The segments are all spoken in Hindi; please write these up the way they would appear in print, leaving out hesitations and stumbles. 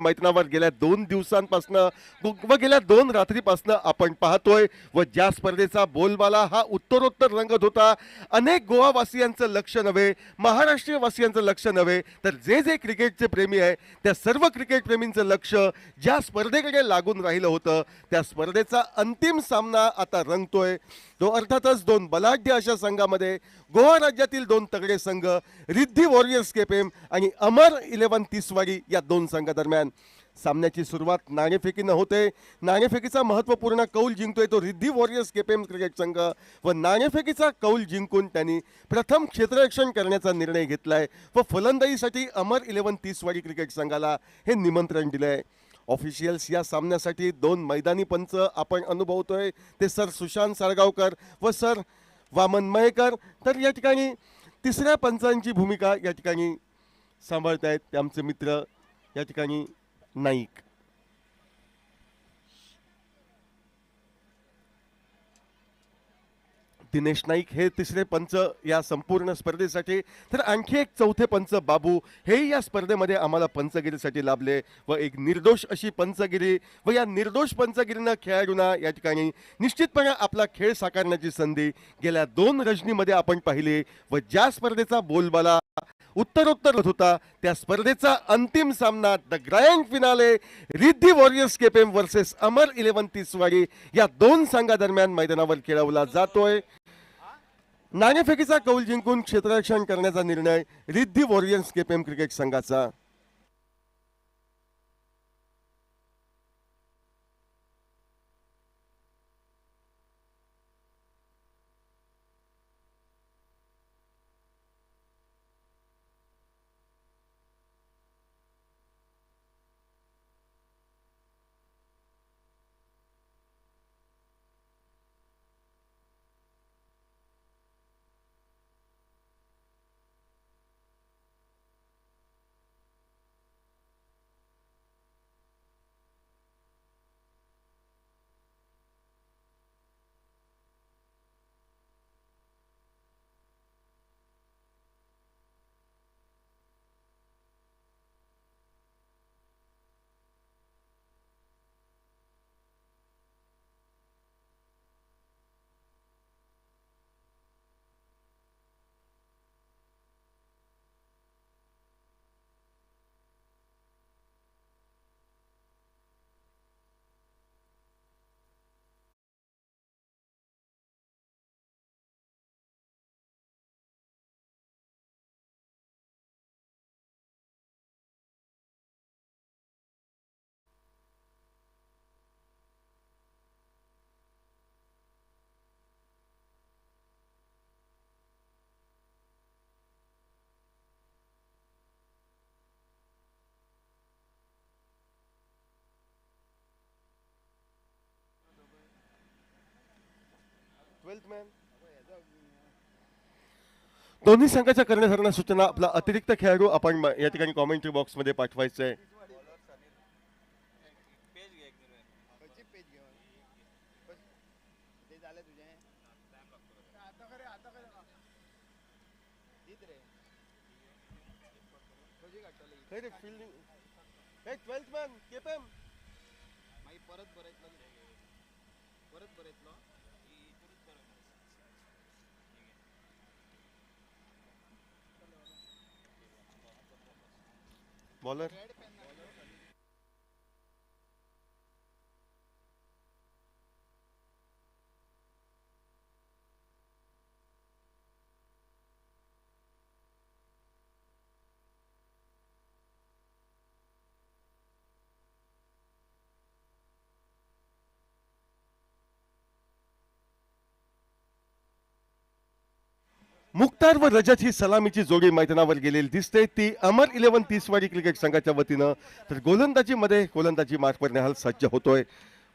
मैदानावर गेल्या 2 दिवसांपासून व गेल्या 2 रात्रीपासून आपण पाहतोय व ज्या स्पर्धेचा बोलबाला हा उत्तरोत्तर रंगत होता. अनेक गोवावासियांचं लक्ष नव्हे, महाराष्ट्रीय वासियांचं लक्ष नव्हे, तर जे जे क्रिकेटचे प्रेमी आहे त्या सर्व क्रिकेट प्रेमींचं लक्ष ज्या स्पर्धेकडे लागून राहिलं होतं त्या स्पर्धेचा अंतिम सामना आता रंगतोय. तो अर्थातच 2 बलाढ्य अशा संघामध्ये गोवा राज्यातील 2 तगडे संघ रिद्धी वॉरियर्स केपेम आणि अमर 11 तिसवाडी या 2 संघादरम्यान सामन्याची सुरुवात नाणेफेकीनं होते. नाणेफेकीचा महत्त्वपूर्ण कौल जिंकतोय तो रिद्धी वॉरियर्स केपेम क्रिकेट संघ व नाणेफेकीचा कौल जिंकून त्यांनी प्रथम क्षेत्ररक्षण करण्याचा निर्णय घेतलाय व फलंदाजीसाठी अमर 11 तिसवाडी क्रिकेट संघाला हे निमंत्रण दिलंय. ऑफिशियल्स या सामन्यासाठी 2 मैदानी पंच आपण अनुभवतोय ते सर सुशांत साळगावकर व सर वामन मयेकर. तर या ठिकाणी तिसऱ्या पंचांची भूमिका या ठिकाणी सांभाळत आहेत ते आमचे मित्र या ठिकाणी नाईक. दिनेश नाईक हे तिसरे पंच या संपूर्ण स्पर्धेसाठी. तर आणखी एक चौथे पंच बाबू हे या स्पर्धेमध्ये आम्हाला पंचगिरीसाठी लाभले व एक निर्दोष अशी पंचगिरी व या निर्दोष पंचगिरीनं खेळाडूंना या ठिकाणी निश्चितपणे आपला खेळ साकारण्याची संधी गेल्या 2 रजनीमध्ये आपण पाहिली व ज्या स्पर्धेचा बोलबाला उत्तरोत्तर होता त्या स्पर्धेचा अंतिम सामना the grand finale Riddhi warriors Quepem versus Amar 11 Tiswadi या 2 संघादरम्यान मैदानावर खेळवला जातोय. नाणेफेकीचा कौल जिंकून क्षेत्ररक्षण करण्याचा निर्णय रिद्धी वॉरियर्स केपेम क्रिकेट संघाचा. दोन्ही संघाच्या कर्णधारांना सूचना आपला अतिरिक्त खेळाडू आपण या ठिकाणी कॉमेंट्री बॉक्स मध्ये पाठवायचं आहे. बॉलर मुख्तार व रजत ही सलामीची जोडी मैदानावर गेलेली दिसते. ती अमर 11 तिसवाडी क्रिकेट संघाच्या वतीनं. तर गोलंदाजी मार्कवर नेहाल सज्ज होतोय.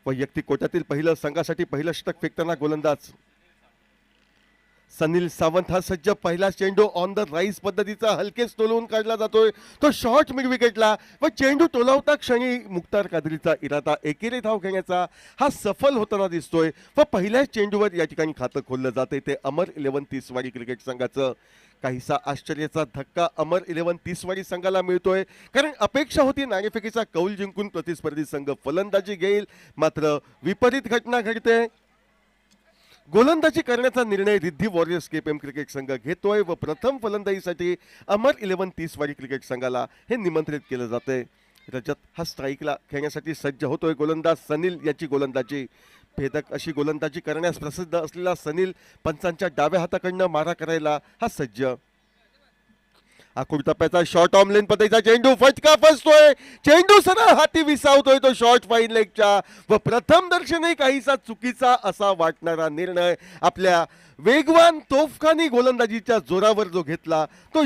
वैयक्तिक कोट्यातील पहिलं संघासाठी पहिलं षटक फेकताना गोलंदाज सनील सावंत हा सज्ज पहिला चेंडू ऑन द राईस पद्धतीचा हलकेच तोलवून काढला जातोय. तो शॉर्ट मिड विकेटला व चेंडू तोलावता क्षणी मुख्तार कादरीचा इरादा एकेरी धाव घेण्याचा हा सफल होताना दिसतोय व पहिल्याच चेंडूवर या ठिकाणी खातं खोललं जाते. ते अमर 11 तिसवाडी क्रिकेट संघाचं. काहीसा आश्चर्याचा धक्का अमर 11 तिसवाडी संघाला मिळतोय, कारण अपेक्षा होती नाणेफेकीचा कौल जिंकून प्रतिस्पर्धी संघ फलंदाजी घेईल, मात्र विपरीत घटना घडते. गोलंदाजी करण्याचा निर्णय रिद्धी वॉरियर्स केपीएम क्रिकेट संघ घेतोय व प्रथम फलंदाजीसाठी अमर 11 तिसवाडी क्रिकेट संघाला हे निमंत्रित केलं जाते. रजत हा स्ट्राईकला खेळण्यासाठी सज्ज होतोय. गोलंदाज सनील याची गोलंदाजी. भेदक अशी गोलंदाजी करण्यास प्रसिद्ध असलेला सनील पंचांच्या डाव्या हाताकडनं मारा करायला हा सज्ज. आखूड टप्प्याचा शॉर्ट ऑन लेन पद्धतीचा चेंडू फटका फसतोय. चेंडू सरळ हाती विसावतोय तो शॉर्ट फाईन लेगच्या व प्रथम दर्शनी काहीसा चुकीचा असा वाटणारा निर्णय आपल्या वेगवान तोफखानी गोलंदाजीच्या जोरावर जो घेतला तो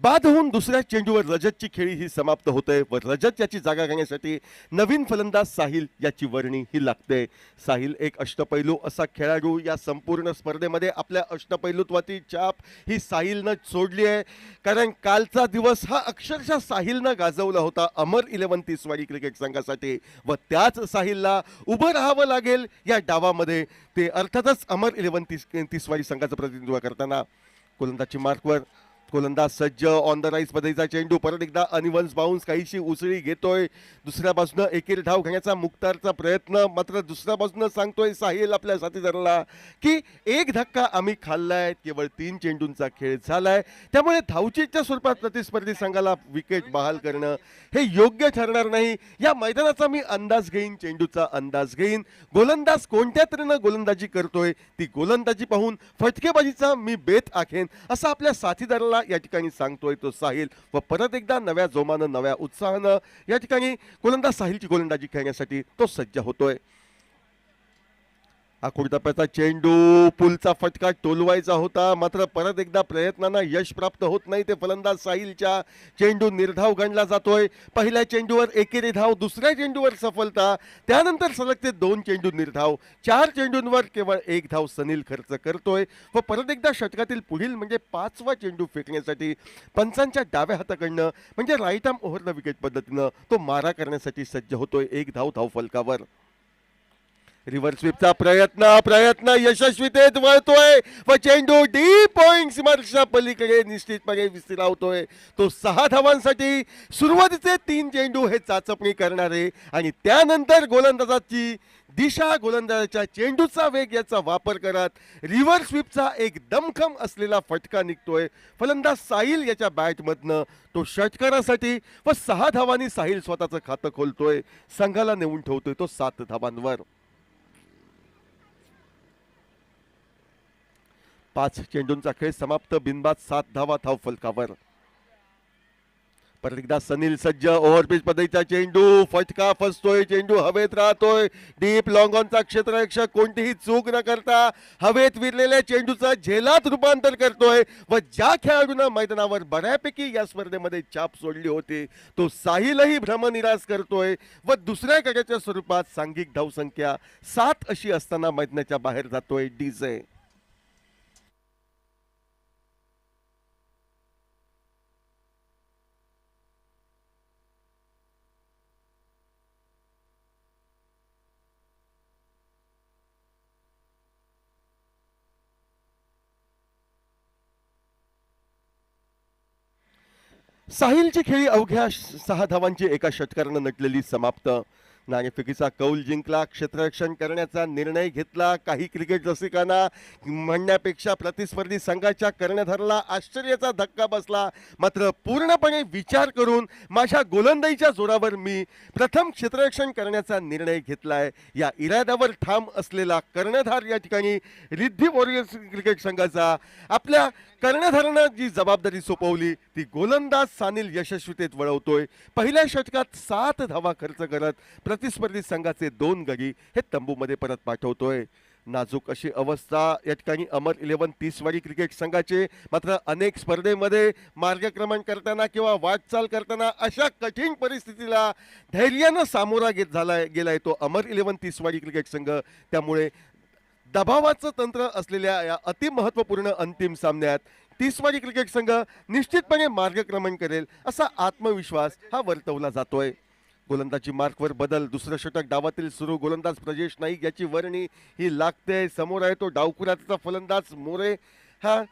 बाद होऊन दुसऱ्या चेंडूवर रजतची खेळी ही समाप्त होते व रजत याची जागा घेण्यासाठी नवीन फलंदाज साहिल याची वर्णी ही लागते. साहिल एक अष्टपैलू असा खेळाडू. या संपूर्ण स्पर्धेमध्ये आपल्या अष्टपैलूत्वाची छाप ही साहिलनं सोडली आहे, कारण कालचा दिवस हा अक्षरशः साहिलनं गाजवला होता अमर 11 तिसवाडी क्रिकेट संघासाठी व त्याच साहिलला उभं राहावं लागेल या डावामध्ये. ते अर्थातच अमर 11 तिसवाडी संघाचं प्रतिनिधित्व करताना. गोलंदाजी मार्कवर गोलंदाज सज्ज. ऑन द राईस पद्धतीचा चेंडू परत एकदा अनइव्हन बाउन्स काहीशी उसळी घेतोय. दुसऱ्या बाजूनं एकेरी धाव घेण्याचा मुख्तारचा प्रयत्न, मात्र दुसऱ्या बाजूनं सांगतोय साहिल आपल्या साथीदाराला की एक धक्का आम्ही खाल्लाय, केवळ 3 चेंडूंचा खेळ झालाय, त्यामुळे धावचीच्या स्वरूपात प्रतिस्पर्धी संघाला विकेट बहाल करणं हे योग्य ठरणार नाही. या मैदानाचा मी अंदाज घेईन, चेंडूचा अंदाज घेईन. गोलंदाज कोणत्या तऱ्हेनं गोलंदाजी करतोय ती गोलंदाजी पाहून फटकेबाजीचा मी बेत आखेन असं आपल्या साथीदाराला या ठिकाणी सांगतोय तो साहिल व परत एकदा नव्या जोमानं नव्या उत्साहानं या ठिकाणी गोलंदाज साहिलची गोलंदाजी खेळण्यासाठी तो सज्ज होतोय. आखूड टप्प्याचा चेंडू पुलचा फटका टोलवायचा होता, मात्र परत एकदा प्रयत्नांना यश प्राप्त होत नाही. ते फलंदाज साहिलच्या. चेंडू निर्धाव गणला जातोय. पहिल्या चेंडूवर एकेरी धाव, दुसऱ्या चेंडूवर सफलता, त्यानंतर सलग ते 2 चेंडू निर्धाव. 4 चेंडूंवर केवळ 1 धाव सनील खर्च करतोय व परत एकदा षटकातील पुढील म्हणजे 5वा चेंडू फेकण्यासाठी पंचांच्या डाव्या हाताकडनं म्हणजे right arm over the wicket पद्धतीनं तो मारा करण्यासाठी सज्ज होतोय. 1 धाव धावफलकावर. रिव्हर्स स्वीपचा प्रयत्न यशस्वीतेत वळतोय व चेंडू डीप पॉइंट सीमारेषेच्या पलीकडे निश्चितपणे विस्तारवतोय. तो 6 धावांसाठी सुरुवातीचे 3 चेंडू हे चाचपणी करणारे आणि त्यानंतर गोलंदाजाची दिशा, गोलंदाजाच्या चेंडूचा वेग याचा वापर करत रिव्हर्स स्वीपचा एक दमखम असलेला फटका निघतोय फलंदाज साहिल याच्या बॅटमधनं. तो षटकारासाठी व 6 धावांनी साहिल स्वतःचं खातं खोलतोय. संघाला नेऊन ठेवतोय तो 7 धावांवर. 5 चेंडूंचा खेळ समाप्त. बिनबाद 7 धावा धावफलकावर. परत एकदा सनील सज्ज. ओव्हरपिच पद्धतीचा चेंडू फटका फसतोय. चेंडू हवेत राहतोय. डीप लॉंग ऑनचा क्षेत्ररक्षक कोणतीही चूक न करता हवेत विरलेल्या चेंडूचं झेलात रूपांतर करतोय व ज्या खेळाडूंना मैदानावर बऱ्यापैकी या स्पर्धेमध्ये छाप सोडली होती तो साहिलही भ्रमनिरास करतोय व दुसऱ्या गटाच्या स्वरूपात सांघिक धावसंख्या 7 अशी असताना मैदानाच्या बाहेर जातोय डीजे. साहिलची खेळी अवघ्या 6 धावांची एका षटकारानं नटलेली समाप्त. नाणेफेकीचा कौल जिंकला, क्षेत्ररक्षण करण्याचा निर्णय घेतला. काही क्रिकेट रसिकांना म्हणण्यापेक्षा प्रतिस्पर्धी संघाच्या कर्णधाराला आश्चर्याचा धक्का बसला. मात्र पूर्णपणे विचार करून माझ्या गोलंदाजीच्या जोरावर मी प्रथम क्षेत्ररक्षण करण्याचा निर्णय घेतलाय. या इराद्यावर ठाम असलेला कर्णधार या ठिकाणी रिद्धी वॉरियर्स क्रिकेट संघाचा आपल्या कर्णधारानं जी जबाबदारी सोपवली ती गोलंदाज सानिल यशस्वीतेत वळवतोय. पहिल्या षटकात 7 धावा खर्च करत प्रतिस्पर्धी संघाचे 2 गडी हे तंबूमध्ये परत पाठवतोय. नाजूक अशी अवस्था या ठिकाणी अमर 11 तीसवाडी क्रिकेट संघाचे. मात्र अनेक स्पर्धेमध्ये मार्गक्रमण करताना किंवा वाटचाल करताना अशा कठीण परिस्थितीला धैर्यानं सामोरा गेलाय तो अमर 11 तीसवाडी क्रिकेट संघ. त्यामुळे दबावाचं तंत्र असलेल्या या अतिमहत्वपूर्ण अंतिम सामन्यात तीसवाडी क्रिकेट संघ निश्चितपणे मार्गक्रमण करेल असा आत्मविश्वास हा वर्तवला जातोय. गोलंदाजी मार्कवर बदल. दुसरं षटक डावातील सुरू. गोलंदाज प्रजेश नाईक याची वर्णी ही लागते. समोर आहे तो डावखुराचा फलंदाज मोरे. हा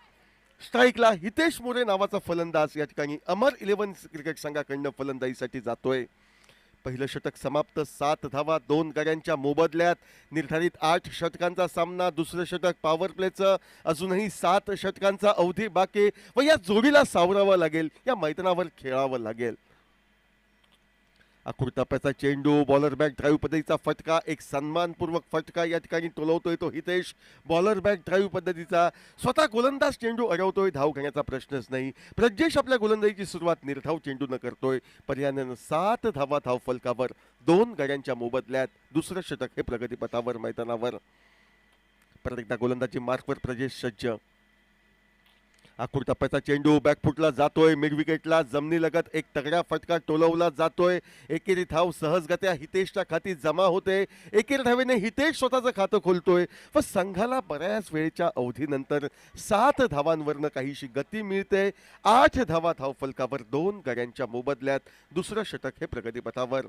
स्ट्राईकला हितेश मोरे नावाचा फलंदाज या ठिकाणी अमर 11 क्रिकेट संघाकडनं फलंदाजीसाठी जातोय. पहिलं षटक समाप्त. 7 धावा 2 गड्यांच्या मोबदल्यात. निर्धारित 8 षटकांचा सामना. दुसरं षटक पॉवर प्लेचं. अजूनही 7 षटकांचा अवधी बाकी व या जोडीला सावरावं लागेल. या मैदानावर खेळावं लागेल. आखूड टप्प्याचा चेंडू. बॉलर बॅक ड्राईव्ह पद्धतीचा फटका. एक सन्मानपूर्वक फटका या ठिकाणी तोलवतोय तो हितेश. बॉलर बॅक ड्राईव्ह पद्धतीचा स्वतः गोलंदाज चेंडू अडवतोय. धाव घेण्याचा प्रश्नच नाही. प्रजेश आपल्या गोलंदाजीची सुरुवात निर्धाव चेंडूनं करतोय. पर्यायानं 7 धावा धाव फलकावर 2 गड्यांच्या मोबदल्यात. दुसरं षटक हे प्रगतीपथावर मैदानावर. परत एकदा गोलंदाजी मार्कवर प्रजेश सज्ज. आखूड टप्प्याचा चेंडू बॅकफुटला जातोय. मिड विकेटला जमिनीलगत एक तगड्या फटका टोलवला जातोय. एकेरी धाव सहजगत्या हितेशच्या खाती जमा होते. एकेरी धावेने हितेश स्वतःचं खातं खोलतोय व संघाला बऱ्याच वेळेच्या अवधीनंतर 7 धावांवरनं काहीशी गती मिळते. 8 धावा धाव फलकावर 2 गड्यांच्या मोबदल्यात. दुसरं षटक हे प्रगतीपथावर.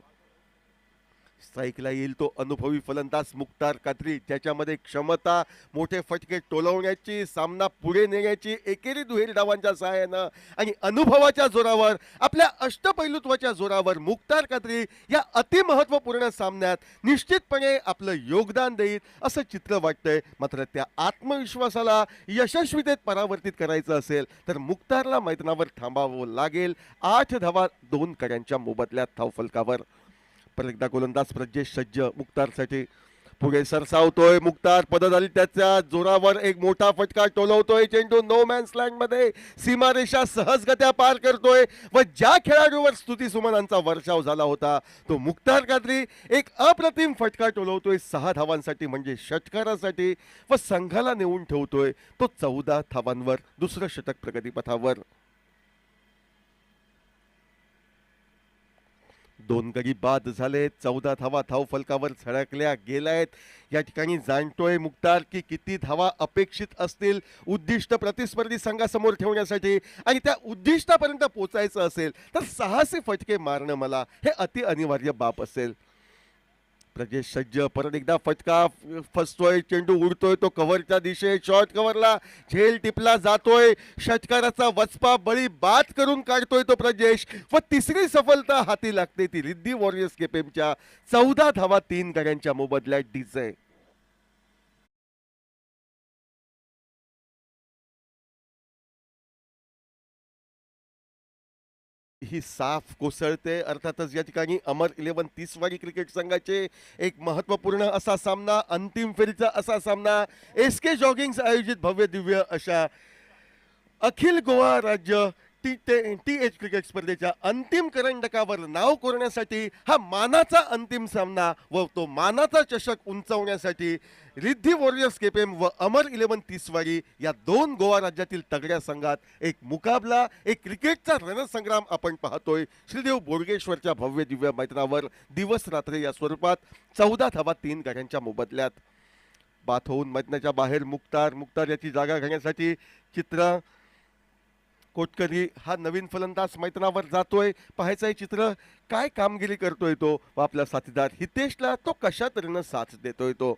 स्ट्राईकला येईल तो अनुभवी फलंदाज मुख्तार कात्री. त्याच्यामध्ये क्षमता, मोठे फटके टोलवण्याची, सामना पुढे नेण्याची, एकेरी दुहेरी डावांच्या सहाय्यानं आणि अनुभवाच्या जोरावर, आपल्या अष्टपैलुत्वाच्या जोरावर मुख्तार कात्री या अतिमहत्वपूर्ण सामन्यात निश्चितपणे आपलं योगदान देईल असं चित्र वाटतंय. मात्र त्या आत्मविश्वासाला यशस्वीतेत परावर्तित करायचं असेल तर मुख्तारला मैदानावर थांबावं लागेल. 8 धावा 2 गड्यांच्या मोबदल्यात धावफलकावर. परत एकदा गोलंदाज प्रजेश सज्ज मुख्तारसाठी. पुढे सरसावतोय मुख्तार. पदधारी त्याच्या जोरावर एक मोठा फटका टोलवतोय. चेंडू नो मॅन्स लँड मध्ये सीमारेषा सहजगत्या पार करतोय व ज्या खेळाडूवर स्तुतिसुमनांचा वर्षाव झाला होता तो मुख्तार कादरी एक अप्रतिम फटका टोलवतोय 6 धावांसाठी म्हणजे षटकारासाठी व संघाला नेऊन ठेवतोय तो 14 धावांवर. दुसरं षटक प्रगतीपथावर. 2 गडी बाद झाले. 14 धावा धाव फलकावर झळकल्या गेल्यात. या ठिकाणी जाणतोय मुख्तार की किती धावा अपेक्षित असतील उद्दिष्ट प्रतिस्पर्धी संघासमोर ठेवण्यासाठी आणि त्या उद्दिष्टापर्यंत पोहोचायचं असेल तर 600 फटके मारणं मला हे अति अनिवार्य बाब असेल. प्रजेश सज्ज. परत एकदा फटका फसतोय. चेंडू उडतोय तो कव्हरच्या दिशेत. शॉर्ट कव्हरला झेल टिपला जातोय. षटकाराचा वचपा बळी बाद करून काढतोय तो प्रजेश व तिसरी सफलता हाती लागते ती रिद्धी वॉरियर्स केपेमच्या. 14 धावा 3 गड्यांच्या मोबदल्यात डीजे. ही साफ कोसळते. अर्थातच या ठिकाणी अमर 11 तीसवाडी क्रिकेट संघाचे एक महत्वपूर्ण असा सामना, अंतिम फेरीचा असा सामना एसके जॉगिंग्स आयोजित भव्य दिव्य अशा अखिल गोवा राज्य टी.एच. क्रिकेट स्पर्धेच्या अंतिम करंडकावर नाव कोरण्यासाठी हा मानाचा अंतिम सामना व तो मानाचा चषक उंचावण्यासाठी रिद्धी वॉरियर्स केपेम व अमर 11 तीसवाडी या 2 गोवा राज्यातील तगड्या संघात एक मुकाबला, एक क्रिकेटचा रणसंग्राम आपण पाहतोय श्रीदेव बोडगेश्वरच्या भव्य दिव्य मैदानावर. दिवस रात्र या स्वरूपात 14 धावा 3 गड्यांच्या मोबदल्यात. बाद होऊन मैदानाच्या बाहेर मुख्तार याची जागा घेण्यासाठी चित्र कोटकरी हा नवीन फलंदाज मैदानावर जातोय. पाहायचं आहे चित्र काय कामगिरी करतोय तो व आपला साथीदार हितेशला तो कशा तऱ्हेनं साथ देतोय तो.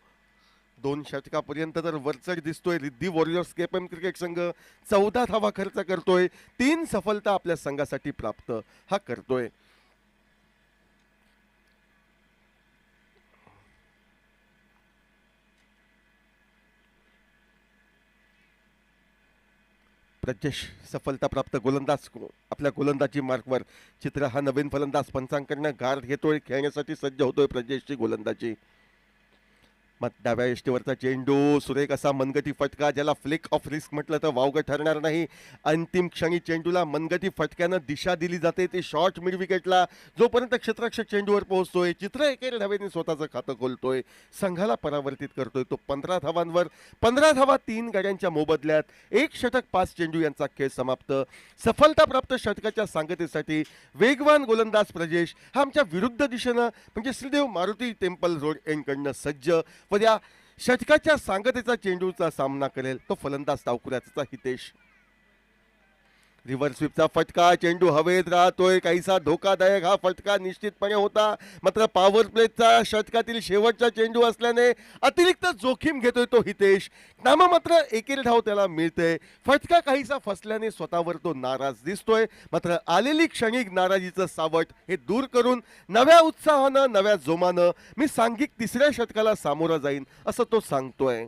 2 षटकापर्यंत तर वरचढ दिसतोय रिद्धी वॉरियर्स केपेम क्रिकेट संघ. 14 धावा खर्च करतोय. 3 सफलता आपल्या संघासाठी प्राप्त हा करतोय. प्रत्यक्ष सफलताप्राप्त गोलंदाज आपल्या गोलंदाजी मार्कवर चित्र हा नवीन फलंदाज पंचांकडनं गार्ड घेतोय, खेळण्यासाठी सज्ज होतोय प्रजेशची गोलंदाजी. मग डाव्या यष्टीवरचा चेंडू सुरेख असा मनगटी फटका, ज्याला फ्लिक ऑफ रिस्क म्हटलं तर वावगं ठरणार नाही. अंतिम क्षणी चेंडूला मनगटी फटक्यानं दिशा दिली जाते, ते शॉर्ट मिड विकेटला. जोपर्यंत क्षेत्ररक्षक चेंडूवर पोहोचतोय, चित्र एकेरी धावेने स्वतःचं खातं खोलतोय, संघाला परावर्तित करतोय. तो 15 धावांवर 15 धावा 3 गाड्यांच्या मोबदल्यात 1 षटक 5 चेंडू यांचा खेळ समाप्त. सफलताप्राप्त षटकाच्या सांगतेसाठी वेगवान गोलंदाज प्रजेश हा आमच्या विरुद्ध दिशेनं म्हणजे श्रीदेव मारुती टेम्पल रोड एंडकडनं सज्ज व या षटकाच्या सांगतेचा चेंडूचा सामना करेल तो फलंदाज डावखुऱ्याचा हितेश. रिव्हर्स स्वीपचा फटका, चेंडू हवेत राहतोय, काहीसा धोकादायक हा फटका निश्चितपणे होता. मात्र पॉवर प्लेचा षटकातील शेवटचा चेंडू असल्याने अतिरिक्त जोखीम घेतोय तो हितेश. नाममात्र एकेरी धाव त्याला मिळते. फटका काहीसा फसल्याने स्वतःवर तो नाराज दिसतोय. मात्र आलेली क्षणिक नाराजीचं सावट हे दूर करून नव्या उत्साहानं नव्या जोमानं मी सांघिक तिसऱ्या षटकाला सामोरा जाईन असं तो सांगतोय.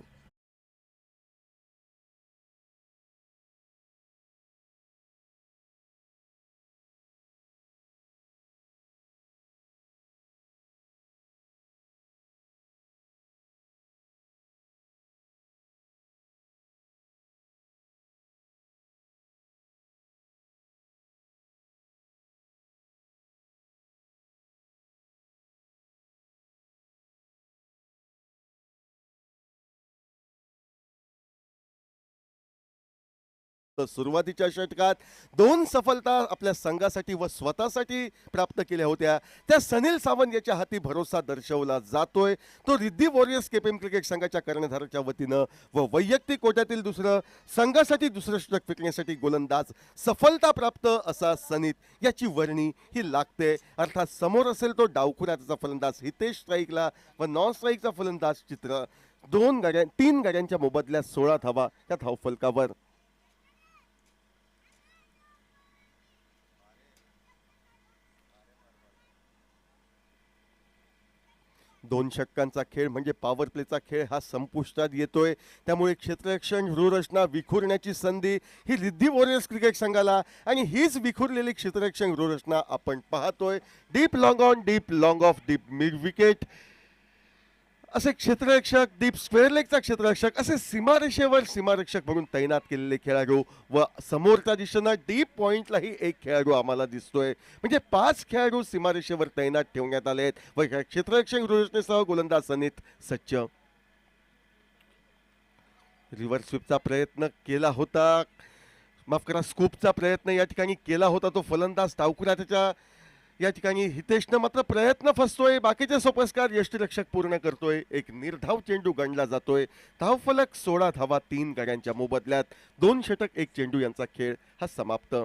तर सुरुवातीच्या षटकात 2 सफलता आपल्या संघासाठी व स्वतःसाठी प्राप्त केल्या होत्या. त्या सनील सावंत याच्या हाती भरोसा दर्शवला जातोय. तो रिद्धी वॉरियर्स केपीएम क्रिकेट संघाच्या कर्णधाराच्या वतीनं व वैयक्तिक कोट्यातील दुसरं संघासाठी दुसरं षटक फेकण्यासाठी गोलंदाज सफलता प्राप्त असा सनीत याची वर्णी ही लागते. अर्थात समोर असेल तो डावखुऱ्याचा फलंदाज हितेश स्ट्राईकला व नॉन स्ट्राईकचा फलंदाज चित्र. 3 गाड्यांच्या मोबदल्यात 16 धावा त्या धावफलकावर. 2 षटकांचा खेळ म्हणजे पॉवर प्लेचा खेळ हा संपुष्टात येतोय. त्यामुळे क्षेत्ररक्षण व्यूहरचना विखुरण्याची संधी ही रिद्धी वॉरियर्स क्रिकेट संघाला आणि हीच विखुरलेली क्षेत्ररक्षण व्यूहरचना आपण पाहतोय. Deep long on, deep long of, deep mid wicket असे क्षेत्ररक्षक, डीप स्क्वेअर लेगचा क्षेत्ररक्षक असे सीमारेषेवर सीमारक्षक म्हणून तैनात केलेले खेळाडू व समोरच्या दिशेनं डीप पॉइंटलाही एक खेळाडू आम्हाला दिसतोय. म्हणजे 5 खेळाडू सीमारेषेवर तैनात ठेवण्यात आले आहेत व क्षेत्ररक्षक व्यूहरचनेसह गोलंदाज सनीत सज्ज. रिव्हर्स स्वीपचा प्रयत्न केला होता, माफ करा स्कूपचा प्रयत्न या ठिकाणी केला होता तो फलंदाज डावखुऱ्याच्या या ठिकाणी हितेशनं. मात्र प्रयत्न फसतोय, बाकीचे सोपस्कार यष्टीरक्षक पूर्ण करतोय. एक निर्धाव चेंडू गणला जातोय. धावफलक 16 धावा 3 गाड्यांच्या मोबदल्यात 2 षटक 1 चेंडू यांचा खेळ हा समाप्त.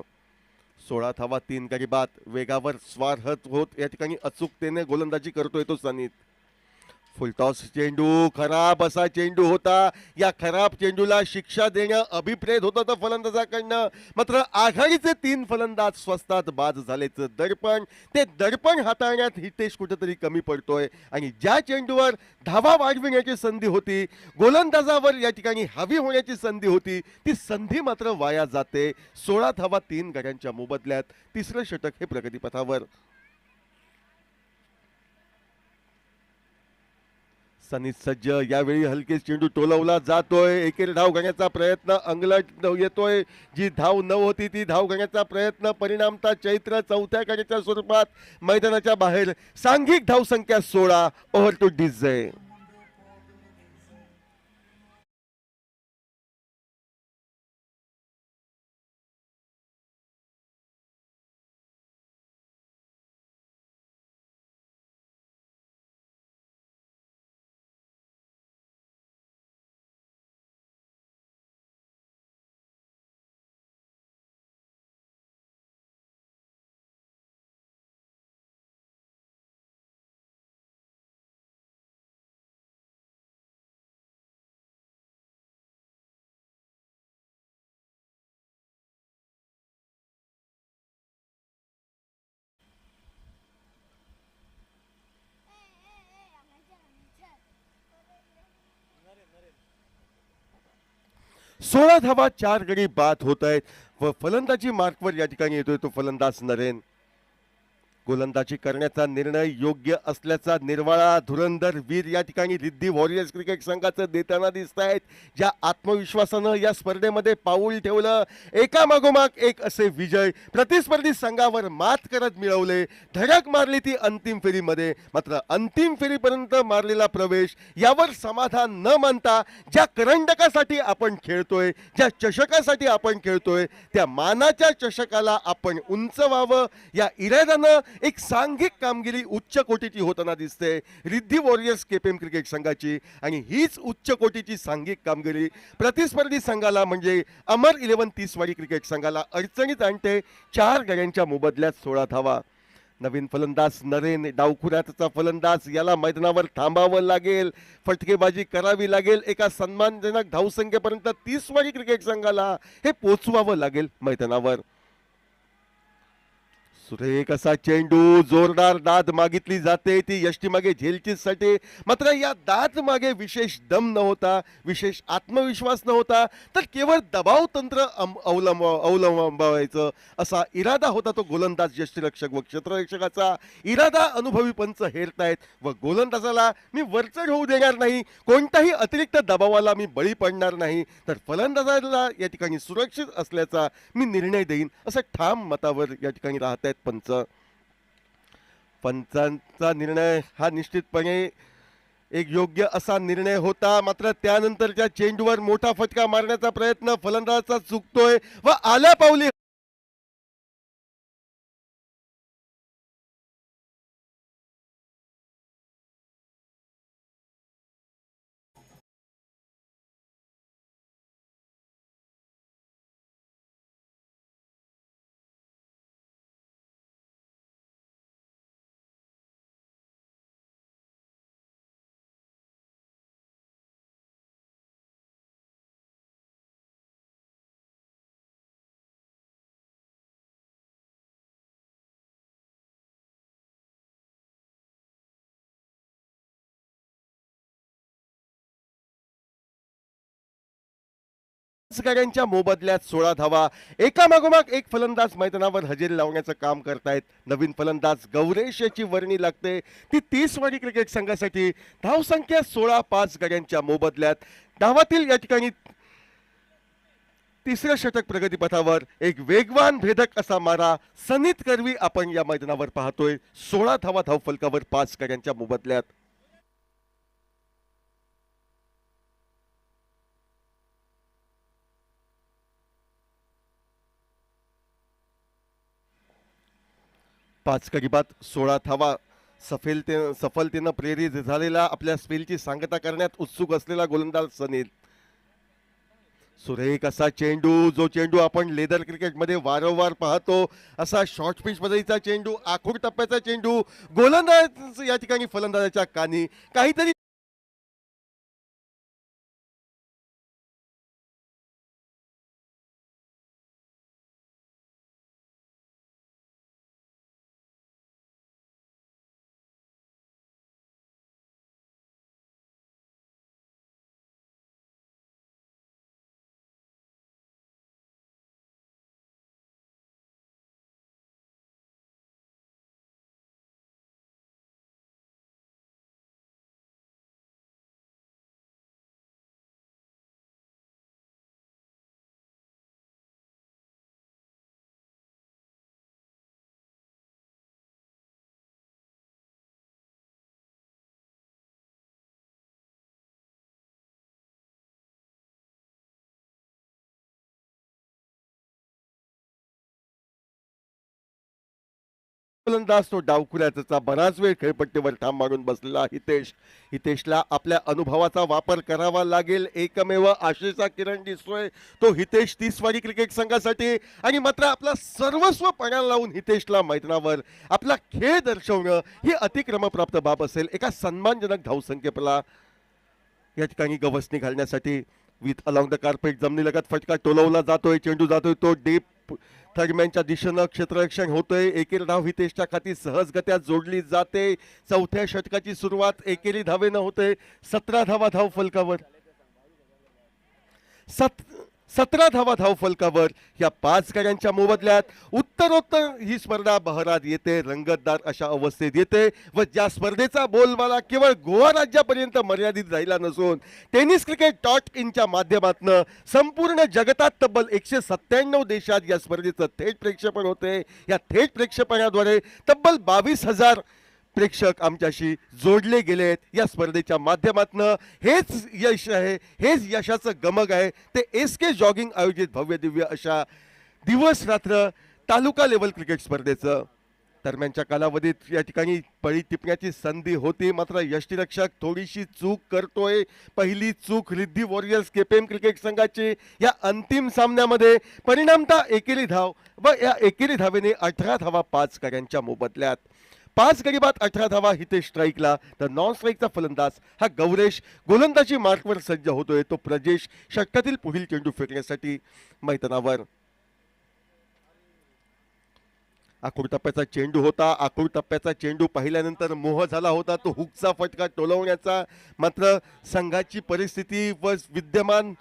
16 धावा 3 गडी बाद. वेगावर स्वार होत या ठिकाणी अचूकतेने गोलंदाजी करतोय तो सनीत. फुलटॉस चेंडू, खराब असा चेंडू होता. या खराब चेंडूला शिक्षा देणं अभिप्रेत होतं तर फलंदाजाकडनं. मात्र आघाडीचे 3 फलंदाज स्वस्तात बाद झाल्याचं दडपण, ते दडपण हाताळण्यात हितेश कुठेतरी कमी पडतोय. आणि ज्या चेंडूवर धावा वाढविण्याची संधी होती, गोलंदाजावर या ठिकाणी हवी होण्याची संधी होती, ती संधी मात्र वाया जाते. 16 धावा 3 गड्यांच्या मोबदल्यात तिसरं षटक हे प्रगतीपथावर. सनी सज्ज, यावेळी हलके चेंडू टोलवला जातोय. एकेरी धाव घेण्याचा प्रयत्न अंगलट येतोय. जी धाव न होती ती धाव घेण्याचा प्रयत्न, परिणामता चैत्र चौथ्या गाडीच्या स्वरूपात मैदानाच्या बाहेर. सांघिक धावसंख्या 16. Over to DJ. 16 धावा 4 गडी बाद होत आहेत व फलंदाजी मार्कवर या ठिकाणी येतोय तो फलंदाज नरेन. गोलंदाजी करण्याचा निर्णय योग्य असल्याचा निर्वाळा धुरंधर वीर या ठिकाणी रिद्धी वॉरियर्स क्रिकेट संघाचं देताना दिसत आहेत. ज्या आत्मविश्वासानं या स्पर्धेमध्ये पाऊल ठेवलं, एकामागोमाग एक असे विजय प्रतिस्पर्धी संघावर मात करत मिळवले, धडक मारली ती अंतिम फेरीमध्ये. मात्र अंतिम फेरीपर्यंत मारलेला प्रवेश यावर समाधान न मानता ज्या करंडकासाठी आपण खेळतोय, ज्या चषकासाठी आपण खेळतोय, त्या मानाच्या चषकाला आपण उंच व्हावं या इराद्यानं एक सांघिक कामगिरी उच्च कोटीची होताना दिसते रिद्धी वॉरियर्स केपीएम क्रिकेट संघाची. आणि हीच उच्च कोटीची सांघिक कामगिरी प्रतिस्पर्धी संघाला म्हणजे अमर 11 तीसवाडी क्रिकेट संघाला अडचणीत आणते. 4 गड्यांच्या मोबदल्यात 16 धावा. नवीन फलंदाज नरेन, डावखुऱ्याचा फलंदाज, याला मैदानावर थांबावं लागेल, फटकेबाजी करावी लागेल, एका सन्मानजनक धावसंख्येपर्यंत तीसवाडी क्रिकेट संघाला हे पोचवावं लागेल मैदानावर. सुरेख असा चेंडू, जोरदार दाद मागितली जाते ती यष्टी मागे झेलचीसाठी. मात्र या दाद मागे विशेष दम नव्हता, विशेष आत्मविश्वास नव्हता, तर केवळ दबाव तंत्र अवलंबायचं असा इरादा होता तो गोलंदाज, यष्टीरक्षक व क्षेत्ररक्षकाचा. इरादा अनुभवी पंच हेरतायत व गोलंदाजाला मी वरचढ होऊ देणार नाही, कोणताही अतिरिक्त दबावाला मी बळी पडणार नाही, तर फलंदाजाला या ठिकाणी सुरक्षित असल्याचा मी निर्णय देईन असं ठाम मतावर या ठिकाणी राहत आहेत पंच. पंचांचा निर्णय हा निश्चितपणे एक योग्य असा निर्णय होता. मात्र त्यानंतरच्या चेंडूवर मोठा फटका मारण्याचा प्रयत्न फलंदाजाचा चुकतोय व आल्या पावली गाड्यांच्या मोबदल्यात 16 धावा. एकामागोमाग एक फलंदाज मैदानावर हजेरी लावण्याचं काम करतायत. नवीन फलंदाज गौरेश याची वर्णी लागते ती 30वाडी क्रिकेट संघासाठी. धावसंख्या 16, 5 गाड्यांच्या मोबदल्यात. डावातील या ठिकाणी तिसरं षटक प्रगतीपथावर एक वेगवान भेदक असा मारा सनीत करवी आपण या मैदानावर पाहतोय. 16 धावा धावफलकावर 5 गाड्यांच्या मोबदल्यात. पाच गडीबात 16 धावा. सफलतेनं प्रेरित झालेला, आपल्या स्पेलची सांगता करण्यात उत्सुक असलेला गोलंदाज सनील. सुरेख असा चेंडू, जो चेंडू आपण लेदर क्रिकेटमध्ये वारंवार पाहतो, असा शॉर्ट पिच पद्धतीचा चेंडू, आखूड टप्प्याचा चेंडू. गोलंदाज या ठिकाणी फलंदाजाच्या कानी काहीतरी फलंदाज तो डावखुऱ्याचा बराच वेळ खेळपट्टीवर ठाम मारून बसलेला हितेशला आपल्या अनुभवाचा वापर करावा लागेल. एकमेव आशेचा किरण दिसतोय तो हितेश 30वाडी क्रिकेट संघासाठी. आणि मात्र आपला सर्वस्व पणाला लावून हितेशला मैदानावर आपला खेळ दर्शवणं ही अतिक्रमप्राप्त बाब असेल. एका सन्मानजनक धावसंख्येला या ठिकाणी गवसणी घालण्यासाठी विथ अलॉंग द कार्पेट जमिनीलगत फटका टोलवला जातोय. चेंडू जातोय तो डीप थर्डमॅनच्या दिशेनं क्षेत्ररक्षण होतोय. एकेरी धाव हितेशच्या खाती सहजगत्या जोडली जाते. चौथ्या षटकाची सुरुवात एकेरी धावेनं होते. 17 धावा धाव फलकावर. 17 धावा धावफलकावर या 5 गड्यांच्या मोबदल्यात उत्तरोत्तर ही स्पर्धा बहरात येते, रंगतदार अशा अवस्थेत येते व ज्या स्पर्धेचा बोलबाला केवळ गोवा राज्यापर्यंत मर्यादित राहिला नसून tenniscricket.in माध्यमातून संपूर्ण जगतात तब्बल 197 देशात या स्पर्धेचं थेट प्रक्षेपण होते. या थेट प्रक्षेपणाद्वारे तब्बल 22,000 प्रेक्षक आमच्याशी जोडले गेलेत. या स्पर्धेच्या माध्यमातून हेच यश आहे, हेच यशाचं गमक आहे ते SK जॉगिंग आयोजित भव्य दिव्य अशा दिवस रात्र तालुका लेवल क्रिकेट स्पर्धेचं. दरम्यानच्या कालावधीत या ठिकाणी पळी टिपण्याची संधी होती, मात्र यष्टीरक्षक थोडीशी चूक करतोय. पहिली चूक रिद्धी वॉरियर्स KPM क्रिकेट संघाची या अंतिम सामन्यामध्ये. परिणामतः एकेरी धाव व या एकेरी धावेने 18 धावा 5 गड्यांच्या मोबदल्यात. 5 गडी बाद 18 धावा हितेश स्ट्राईकला, तर नॉन स्ट्राईकचा फलंदाज हा गौरेश गोलंदाजी मार्कवर सज्ज होतोय. तो प्रजेश षटकातील पुढील चेंडू फेकण्यासाठी मैदानावर. आखूड टप्प्याचा चेंडू होता. आखूड टप्प्याचा चेंडू पाहिल्यानंतर मोह झाला होता तो हुकचा फटका टोलवण्याचा, मात्र संघाची परिस्थिती व विद्यमान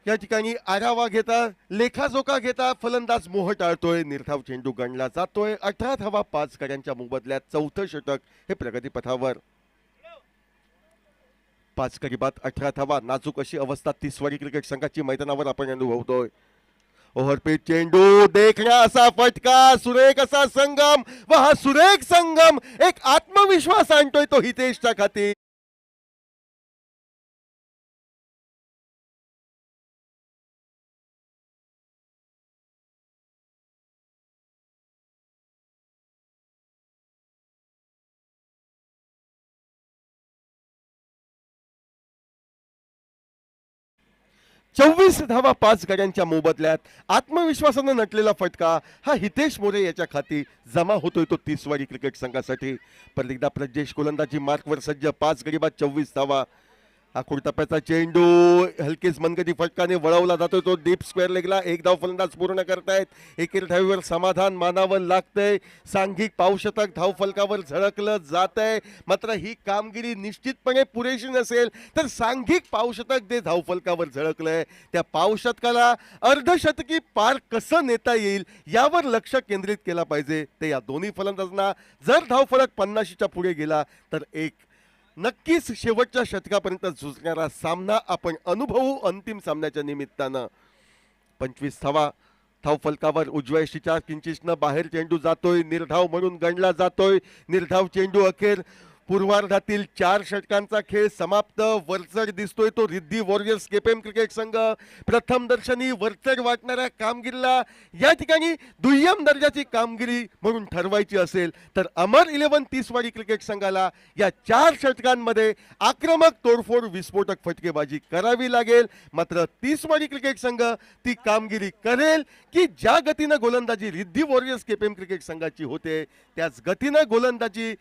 या ठिकाणी आढावा घेता, लेखाजोखा घेता फलंदाज मोह टाळतोय. निर्धाव चेंडू गणला जातोय. 18 धावा 5 गड्यांच्या मोबदल्यात चौथं षटक हे प्रगतीपथावर. 5 गडी बाद 18 धावा. नाजूक अशी अवस्था 30 क्रिकेट संघाची मैदानावर आपण अनुभवतोय. ओव्हरपीट चेंडू, देखण्या असा फटका, सुरेख असा संगम व हा सुरेख संगम एक आत्मविश्वास आणतोय तो हितेशच्या खाती. चोवीस धावा 5 गड्यांच्या मोबदल्यात आत्मविश्वासानं नटलेला फटका हा हितेश मोरे याच्या खाती जमा होतोय तो 30 क्रिकेट संघासाठी. परत एकदा प्रजेश गोलंदाजी मार्कवर सज्ज. 5 गडी बाद 24 धावा. आखूड टप्प्याचा चेंडू हलकेच मनगटी फटकाने वळवला जातोय तो डीप स्क्वेअर लेगला. एक धाव फलंदाज पूर्ण करतायत. एकेरी धावीवर समाधान मानावं लागतंय. सांघिक पावशतक धाव फलकावर झळकलं जात आहे, मात्र ही कामगिरी निश्चितपणे पुरेशी नसेल. तर सांघिक पावशतक जे धाव फलकावर झळकलंय त्या पावशतकाला अर्धशतकी पार कसं नेता येईल यावर लक्ष केंद्रित केला पाहिजे. ते या दोन्ही फलंदाजांना जर धाव फलक 50च्या पुढे गेला तर एक नक्कीच शेवटच्या षटकापर्यंत झुजणारा सामना आपण अनुभवू अंतिम सामन्याच्या निमित्तानं. 25 धावा धाव फलकावर उजव्या यष्टीच्या किंचितनं बाहेर चेंडू जातोय. निर्धाव म्हणून गणला जातोय. निर्धाव चेंडू अखेर पूर्वार्धातील 4 षटकांचा खेळ समाप्त. वरचढ दिसतोय तो रिद्धी वॉरियर्स KPM क्रिकेट संघ. प्रथम दर्शनी वरचढ वाटणाऱ्या कामगिरीला या ठिकाणी दुय्यम दर्जाची कामगिरी म्हणून ठरवायची असेल तर अमर 11 30 क्रिकेट संघाला या 4 षटकांमध्ये आक्रमक तोडफोड विस्फोटक फटकेबाजी करावी लागेल. मात्र 30 क्रिकेट संघ ती कामगिरी करेल की ज्या गतीनं गोलंदाजी रिद्धी वॉरियर्स KPM क्रिकेट संघाची होते त्याच गतीनं गोलंदाजी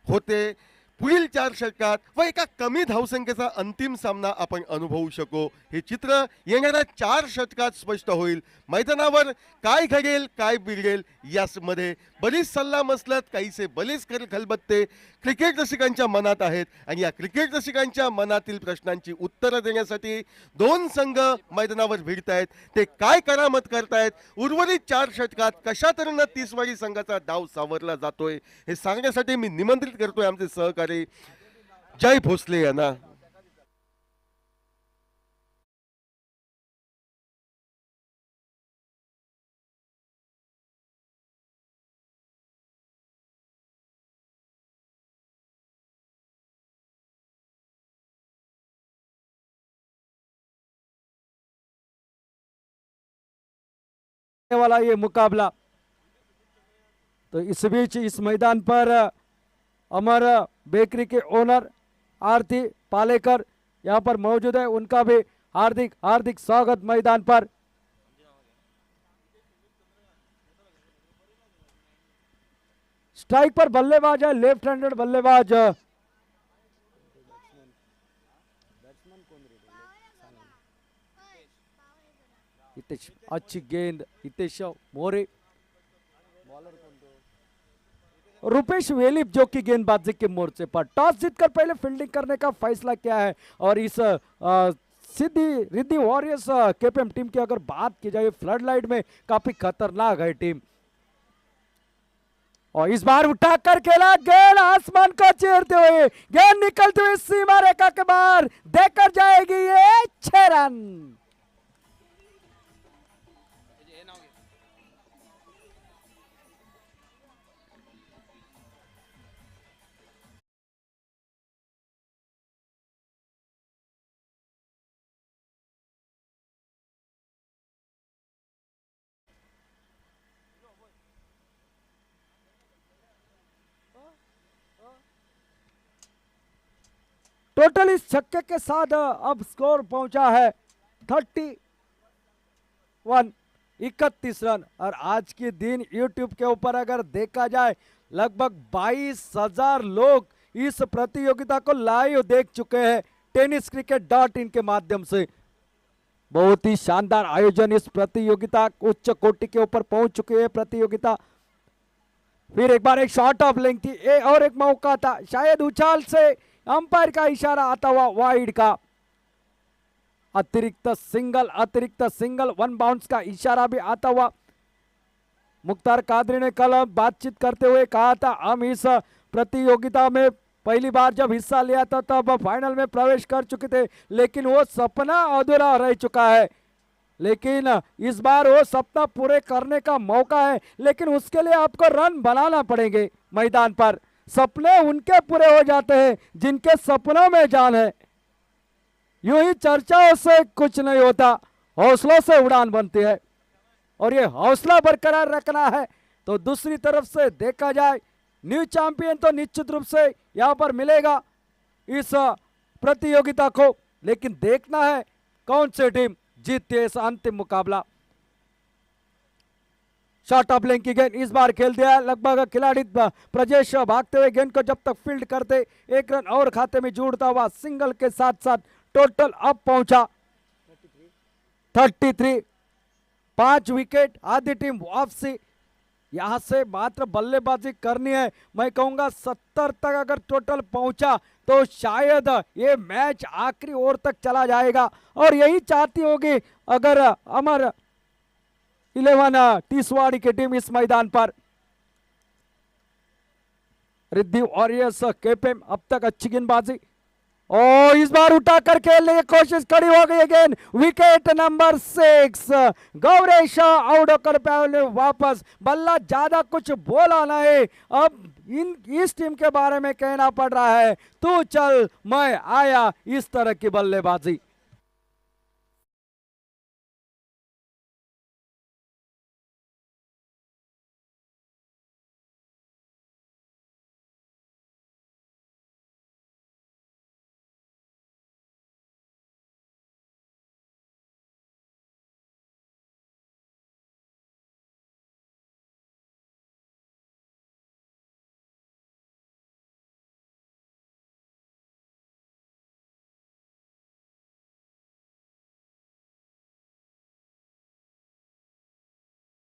होते पुढील 4 षटकात व एका कमी धावसंख्येचा अंतिम सामना आपण अनुभवू शकू. हे चित्र येणाऱ्या 4 षटकात स्पष्ट होईल. मैदानावर काय घडेल काय बिघडेल यामध्ये बरीच सल्ला मसलत, काहीसे बरेच खलबत्ते क्रिकेट रसिकांच्या मनात आहेत आणि या क्रिकेट रसिकांच्या मनातील प्रश्नांची उत्तरं देण्यासाठी 2 संघ मैदानावर भिडतायत. ते काय करामत करतायत, उर्वरित 4 षटकात कशा तऱ्हेनं 30 संघाचा डाव सावरला जातोय हे सांगण्यासाठी मी निमंत्रित करतोय आमचे सहकारी जय भोसले यांना. वाला ये मुकाबला। तो इस बीच इस मैदान पर अमर बेकरी के ओनर आरती पालेकर यहाँ पर मौजूद है, उनका भी हार्दिक हार्दिक स्वागत मैदान पर। स्ट्राइक पर बल्लेबाज है, लेफ्ट हैंडेड बल्लेबाज हितेश। अच्छी गेंद हितेश मोरे। रुपेश वेलिप जो कि गेंदबाजी के मोर्चे पर टॉस जीतकर पहले फील्डिंग करने का फैसला किया है और इस सीधी रिद्धि वॉरियर्स केपीएम टीम की अगर बात की जाए फ्लड लाइट में काफी खतरनाक है टीम। और इस बार उठाकर खेला, गेंद आसमान को चीरते हुए, गेंद निकलते हुए सीमा रेखा के बाहर देकर जाएगी ये 6 रन। टोटल इस छक्के के साथ अब स्कोर पहुंचा है 31 रन। और आज के दिन यूट्यूब के ऊपर अगर देखा जाए लगभग 22,000 लोग इस प्रतियोगिता को लाइव देख चुके हैं tenniscricket.in के माध्यम से। बहुत ही शानदार आयोजन, इस प्रतियोगिता उच्च कोटि के ऊपर पहुंच चुकी है प्रतियोगिता। फिर एक बार एक शॉट ऑफ लेंथ थी और एक मौका था, शायद उछाल से अंपायर का इशारा आता हुआ वाइड का। अतिरिक्त सिंगल 1 बाउंस का इशारा भी आता हुआ। मुख्तार कादरी ने कल बातचीत करते हुए कहा था, हम इस प्रतियोगिता में पहली बार जब हिस्सा लिया था तब फाइनल में प्रवेश कर चुके थे, लेकिन वो सपना अधूरा रह चुका है। लेकिन इस बार वो सपना पूरे करने का मौका है, लेकिन उसके लिए आपको रन बनाना पड़ेंगे मैदान पर। सपने उनके पूरे हो जाते हैं जिनके सपनों में जान है। यूं ही चर्चाओं से कुछ नहीं होता, हौसलों से उड़ान बनती है और ये हौसला बरकरार रखना है। तो दूसरी तरफ से देखा जाए न्यू चैंपियन तो निश्चित रूप से यहां पर मिलेगा इस प्रतियोगिता को, लेकिन देखना है कौन सी टीम जीतती है इस अंतिम मुकाबला। शॉट ऑफ लेंथ की गेंद इस बार खेल दिया, लगभग खिलाड़ी प्रजेश भागते हुए गेंद को जब तक फील्ड करते 1 रन और खाते में जोड़ता हुआ सिंगल के साथ साथ टोटल अब पहुंचा 33। 5 विकेट, आधी टीम वापसी। यहां से मात्र बल्लेबाजी करनी है। मैं कहूंगा 70 तक अगर टोटल पहुंचा तो शायद ये मैच आखिरी ओवर तक चला जाएगा और यही चाहती होगी अगर अमर 11 टीसवाड़ी की टीम इस मैदान पर। रिद्धि वॉरियर्स केपीएम अब तक अच्छी गेंदबाजी और इस बार उठाकर खेलने की कोशिश खड़ी हो गई। गेंद विकेट नंबर 6, गौरेश आउट होकर पहले वापस। बल्ला ज्यादा कुछ बोला नहीं, अब इस टीम के बारे में कहना पड़ रहा है तू चल मैं आया, इस तरह की बल्लेबाजी।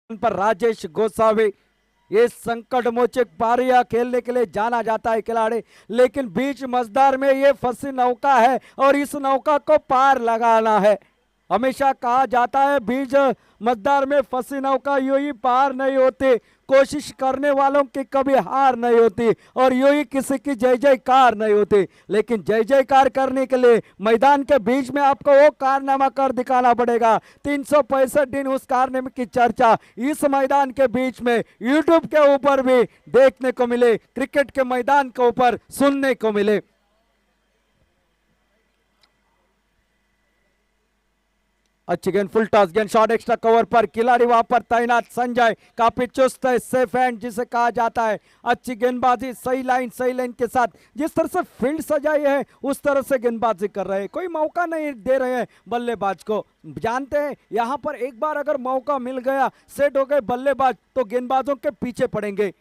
पर राजेश गोसावी, ये संकट मोचक पारियां खेलने के लिए जाना जाता है खिलाड़ी, लेकिन बीच मझधार में ये फंसी नौका है और इस नौका को पार लगाना है। हमेशा कहा जाता है बीच मझधार में फंसी नौका यूं ही पार नहीं होती, कोशिश करने वालों की कभी हार नहीं होती और यूं ही किसी की जय जयकार नहीं होती। लेकिन जय जयकार करने के लिए मैदान के बीच में आपको वो कारनामा कर दिखाना पड़ेगा। 365 दिन उस कारनामे की चर्चा इस मैदान के बीच में यूट्यूब के ऊपर भी देखने को मिले, क्रिकेट के मैदान के ऊपर सुनने को मिले। अच्छी गेंद, फुल टॉस गेंद, शॉट एक्स्ट्रा कवर पर खिलाड़ी वहां पर तैनात संजय काफी चुस्त है, सेफ हैंड जिसे कहा जाता है। अच्छी गेंदबाजी, सही लाइन के साथ जिस तरह से फील्ड सजाई है उस तरह से गेंदबाजी कर रहे हैं, कोई मौका नहीं दे रहे हैं बल्लेबाज को। जानते हैं यहां पर एक बार अगर मौका मिल गया, सेट हो गए बल्लेबाज तो गेंदबाजों के पीछे पड़ेंगे।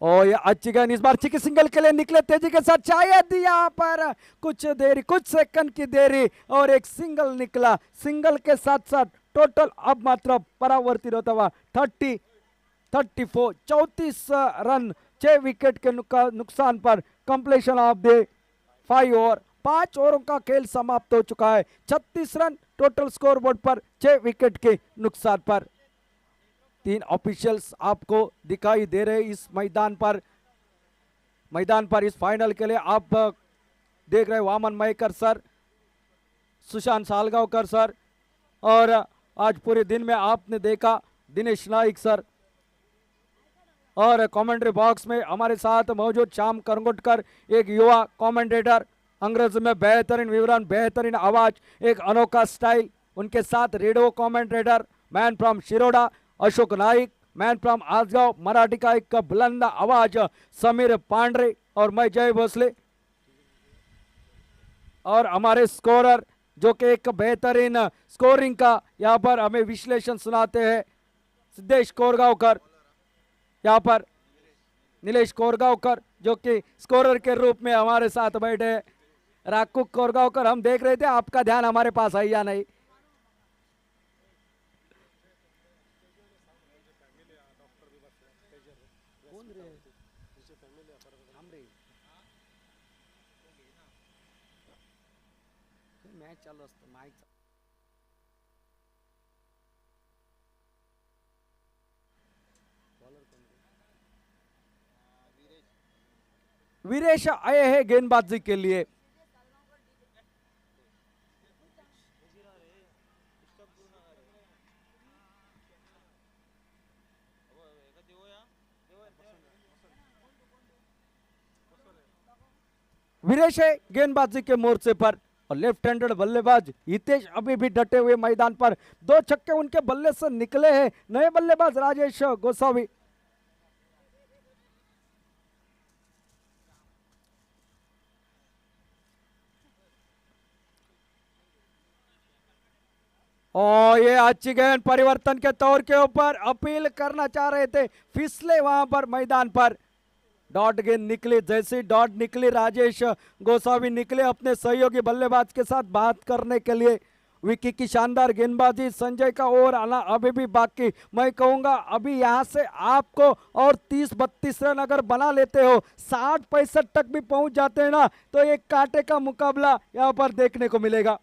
और ये अच्छी गेंद इस बार चिकी सिंगल के लिए निकले तेजी के साथ, शायद यहाँ पर कुछ सेकंड की देरी और एक सिंगल निकला। सिंगल के साथ साथ टोटल अब मात्र परावर्तित होता हुआ 34 34 रन 6 विकेट के नुकसान पर कंप्लीशन ऑफ द 5 ओवर 5 ओवरों का खेल समाप्त हो चुका है। 36 रन टोटल स्कोर बोर्ड पर 6 विकेट के नुकसान पर। 3 ऑफिशियल्स आपको दिखाई दे रहे इस मैदान पर इस फाइनल के लिए। आप देख रहे वामन मयेकर सर, सुशांत सालगांवकर सर, और आज पूरे दिन में आपने देखा दिनेश नाइक सर, और कमेंट्री बॉक्स में हमारे साथ मौजूद श्याम करंगोटकर, एक युवा कमेंटेटर, अंग्रेजी में बेहतरीन विवरण, बेहतरीन आवाज, एक अनोखा स्टाइल। उनके साथ radio commentator man from Shiroda Ashok Naik, man from Assagao Marathi का एक बुलंद आवाज समीर पांडरे, और मैं जय भोसले, और हमारे स्कोरर जो कि एक बेहतरीन स्कोरिंग का यहाँ पर हमें विश्लेषण सुनाते हैं सिद्धेश कोरगांवकर, यहाँ पर नीलेश कोरगांवकर जो कि स्कोरर के रूप में हमारे साथ बैठे हैं। राकू कोरगांवकर, हम देख रहे थे आपका ध्यान हमारे पास है या नहीं। मैच चालू असतो माईक वीरेश आए हैं गेंदबाजी के लिए। वीरेश है गेंदबाजी के मोर्चे पर, और लेफ्ट हैंडेड बल्लेबाज हितेश अभी भी डटे हुए मैदान पर। 2 छक्के उनके बल्ले से निकले हैं। नए बल्लेबाज राजेश गोसावी। और ये अच्छी गेंद परिवर्तन के तौर के ऊपर अपील करना चाह रहे थे, फिसले वहां पर मैदान पर। डॉट गेंद निकली, जैसी डॉट निकली राजेश गोसावी निकले अपने सहयोगी बल्लेबाज के साथ बात करने के लिए। विकी की शानदार गेंदबाजी, संजय का ओवर आना अभी भी बाकी। मैं कहूंगा अभी यहां से आपको और 30-32 रन अगर बना लेते हो, 60-65 तक भी पहुंच जाते हैं ना, तो एक कांटे का मुकाबला यहां पर देखने को मिलेगा।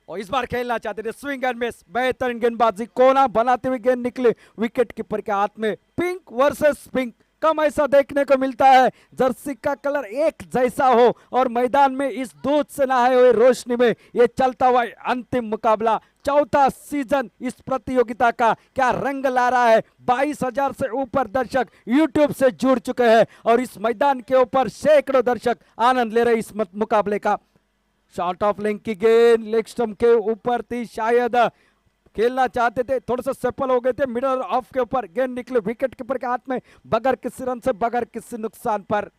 और इस बार खेलना चाहते थे स्विंग एंड मिस, बेहतरीन गेंदबाजी, कोना बनाते हुए गेंद निकले विकेट कीपर के हाथ में। पिंक वर्सेस पिंक, कम ऐसा देखने को मिलता है। जर्सी का कलर एक जैसा हो और मैदान में इस दूध से नहाए हुए रोशनी में ये चलता हुआ अंतिम मुकाबला, चौथा सीजन इस प्रतियोगिता का क्या रंग ला रहा है। 22,000 से ऊपर दर्शक यूट्यूब से जुड़ चुके हैं और इस मैदान के ऊपर सैकड़ों दर्शक आनंद ले रहे इस मुकाबले का। शॉर्ट ऑफ लेंथ की गेंद लेग स्टंप के ऊपर थी, शायद खेलना चाहते थे, थोड़ा सा सफल हो गए थे। मिडल ऑफ के ऊपर गेंद निकले विकेट कीपर के हाथ में, बगैर किसी रन से, बगैर किसी नुकसान पर।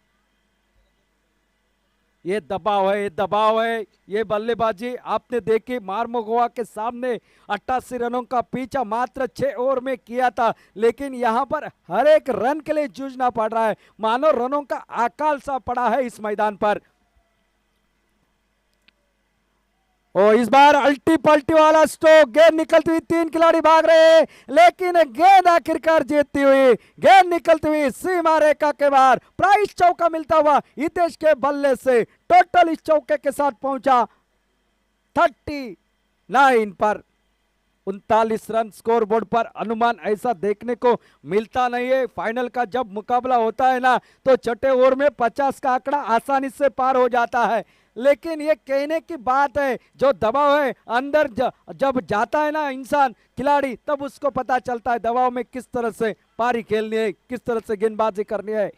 ये दबाव है, ये दबाव है, ये बल्लेबाजी आपने देखी मार्मोगोवा के सामने 88 रनों का पीछा मात्र 6 ओवर में किया था, लेकिन यहां पर हर एक रन के लिए जूझना पड़ रहा है, मानो रनों का अकाल सा पड़ा है इस मैदान पर। और इस बार अल्टी पल्टी वाला स्ट्रोक, गेंद निकलती हुई 3 खिलाड़ी भाग रहे हैं, लेकिन गेंद आखिरकार जीतती हुई, गेंद निकलती हुई सीमा रेखा के बाहर। प्राइस चौका मिलता हुआ हितेश के बल्ले से टोटल इस चौके के साथ पहुंचा 39 पर। 39 रन स्कोर बोर्ड पर, अनुमान ऐसा देखने को मिलता नहीं है। फाइनल का जब मुकाबला होता है ना, तो छठे ओवर में 50 का आंकड़ा आसानी से पार हो जाता है, लेकिन ये कहने की बात है, जो दबाव है अंदर जब जाता है ना इंसान खिलाड़ी, तब उसको पता चलता है दबाव में किस तरह से पारी खेलनी है, किस तरह से गेंदबाजी करनी है।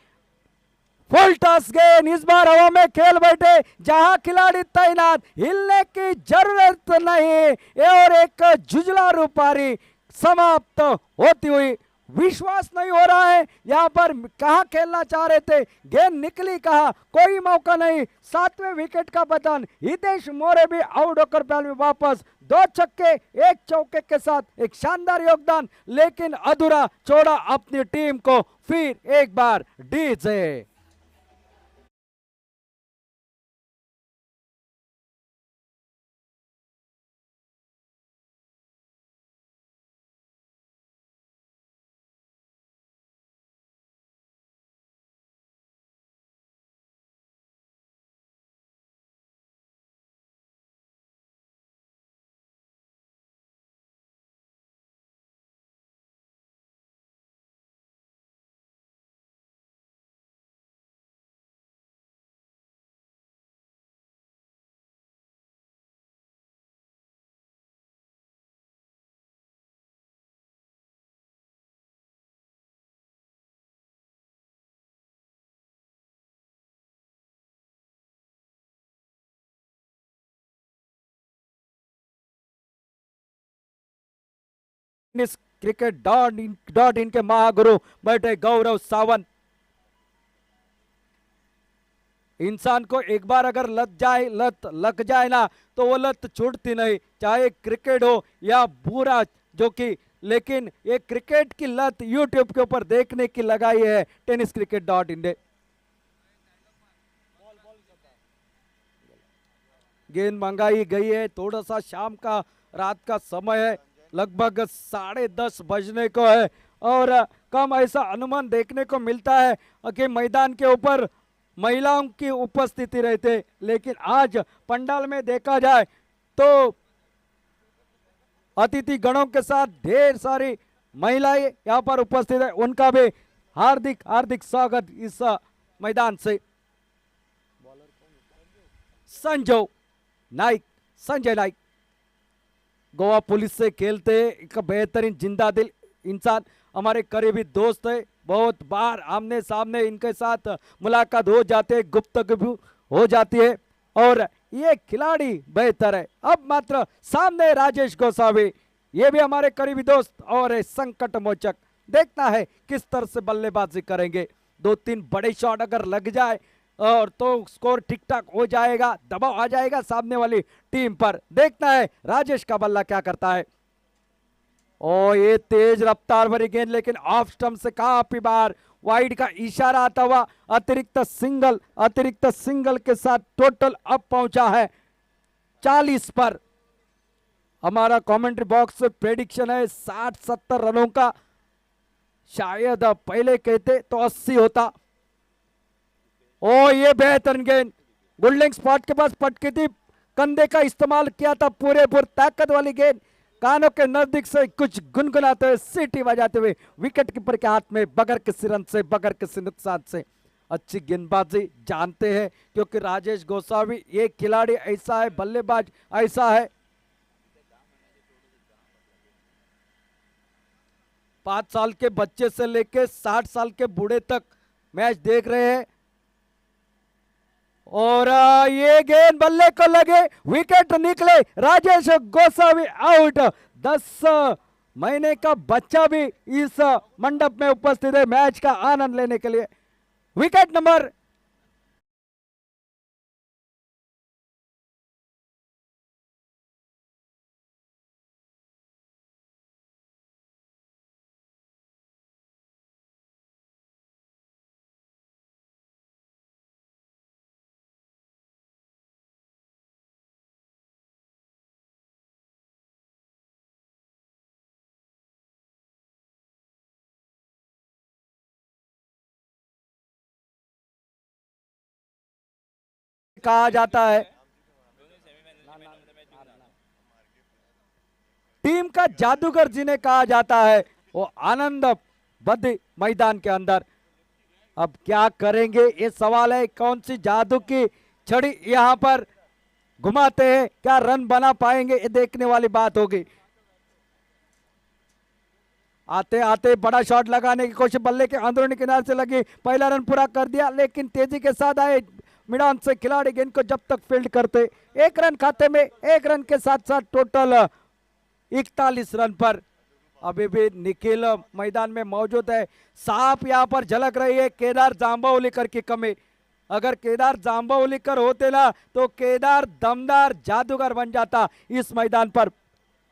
फुल टॉस गेंद इस बार हवा में खेल बैठे, जहां खिलाड़ी तैनात, हिलने की जरूरत नहीं, और एक जुजलारू पारी समाप्त होती हुई। विश्वास नहीं हो रहा है यहां पर, कहां खेलना चाह रहे थे, गेंद निकली कहां, कोई मौका नहीं। 7वें विकेट का पतन, हितेश मोरे भी आउट होकर बैल में वापस। 2 छक्के 1 चौके के साथ एक शानदार योगदान, लेकिन अधूरा छोड़ा अपनी टीम को। फिर एक बार डीजे टेनिस क्रिकेट .in के महागुरु बैठे गौरव सावंत। इंसान को एक बार अगर लत लग जाए ना तो वो लत छूटती नहीं, चाहे क्रिकेट हो या बुरा जो कि, लेकिन ये क्रिकेट की लत यूट्यूब के ऊपर देखने की लगाई है टेनिस क्रिकेट .in ने। गेंद मंगाई गई है, थोड़ा सा शाम का रात का समय है, लगभग 10:30 बजने को है और कम ऐसा अनुमान देखने को मिलता है कि मैदान के ऊपर महिलाओं की उपस्थिति रहते, लेकिन आज पंडाल में देखा जाए तो अतिथि गणों के साथ ढेर सारी महिलाएं यहाँ पर उपस्थित है, उनका भी हार्दिक हार्दिक स्वागत इस मैदान से। संजय नाइक गोवा पुलिस से खेलते एक बेहतरीन जिंदा दिल इंसान, हमारे करीबी दोस्त है, बहुत बार आमने सामने इनके साथ मुलाकात हो जाते, गुफ्तगू हो जाती है और ये खिलाड़ी बेहतर है। अब मात्र सामने राजेश गोसावी, ये भी हमारे करीबी दोस्त और संकट मोचक, देखना है किस तरह से बल्लेबाजी करेंगे। 2-3 बड़े शॉट अगर लग जाए और तो स्कोर ठीक ठाक हो जाएगा, दबाव आ जाएगा सामने वाली टीम पर। देखना है राजेश का बल्ला क्या करता है। ओ ये तेज रफ्तार भरी गेंद, लेकिन ऑफ स्टंप से काफी बार वाइड का इशारा आता हुआ अतिरिक्त सिंगल के साथ टोटल अब पहुंचा है 40 पर। हमारा कमेंट्री बॉक्स से प्रेडिक्शन है 60-70 रनों का, शायद पहले कहते तो 80 होता। ओ ये बेहतरीन गेंद, गुल्डिंग स्पॉट के पास पटकी थी, कंधे का इस्तेमाल किया था, पूरे ताकत वाली गेंद कानों के नजदीक से कुछ गुनगुनाते हुए सीटी बजाते हुए विकेट कीपर के हाथ में बगैर किसी रन से, बगैर किसी नुकसान से। अच्छी गेंदबाजी जानते हैं क्योंकि राजेश गोसावी ये खिलाड़ी ऐसा है, बल्लेबाज ऐसा है। 5 साल के बच्चे से लेके 60 साल के बूढ़े तक मैच देख रहे हैं और ये गेंद बल्ले को लगे, विकेट निकले, राजेश गोसावी आउट। 10 महीने का बच्चा भी इस मंडप में उपस्थित है मैच का आनंद लेने के लिए। विकेट नंबर कहा जाता है, टीम का जादूगर जिन्हें कहा जाता है, वो आनंद बद्ध मैदान के अंदर। अब क्या करेंगे ये सवाल है, कौन सी जादू की छड़ी यहां पर घुमाते हैं, क्या रन बना पाएंगे, ये देखने वाली बात होगी। आते आते बड़ा शॉट लगाने की कोशिश, बल्ले के अंदरूनी किनारे से लगी, पहला रन पूरा कर दिया, लेकिन तेजी के साथ आए मिडान से खिलाड़ी गेंद को जब तक फील्ड करते, 1 रन खाते में, 1 रन के साथ साथ टोटल 41 रन पर। अभी भी निखिल मैदान में मौजूद है, साफ यहां पर झलक रही है केदार जांबावलीकर की कमी। अगर केदार जांबावलीकर होते ना तो केदार दमदार जादूगर बन जाता इस मैदान पर।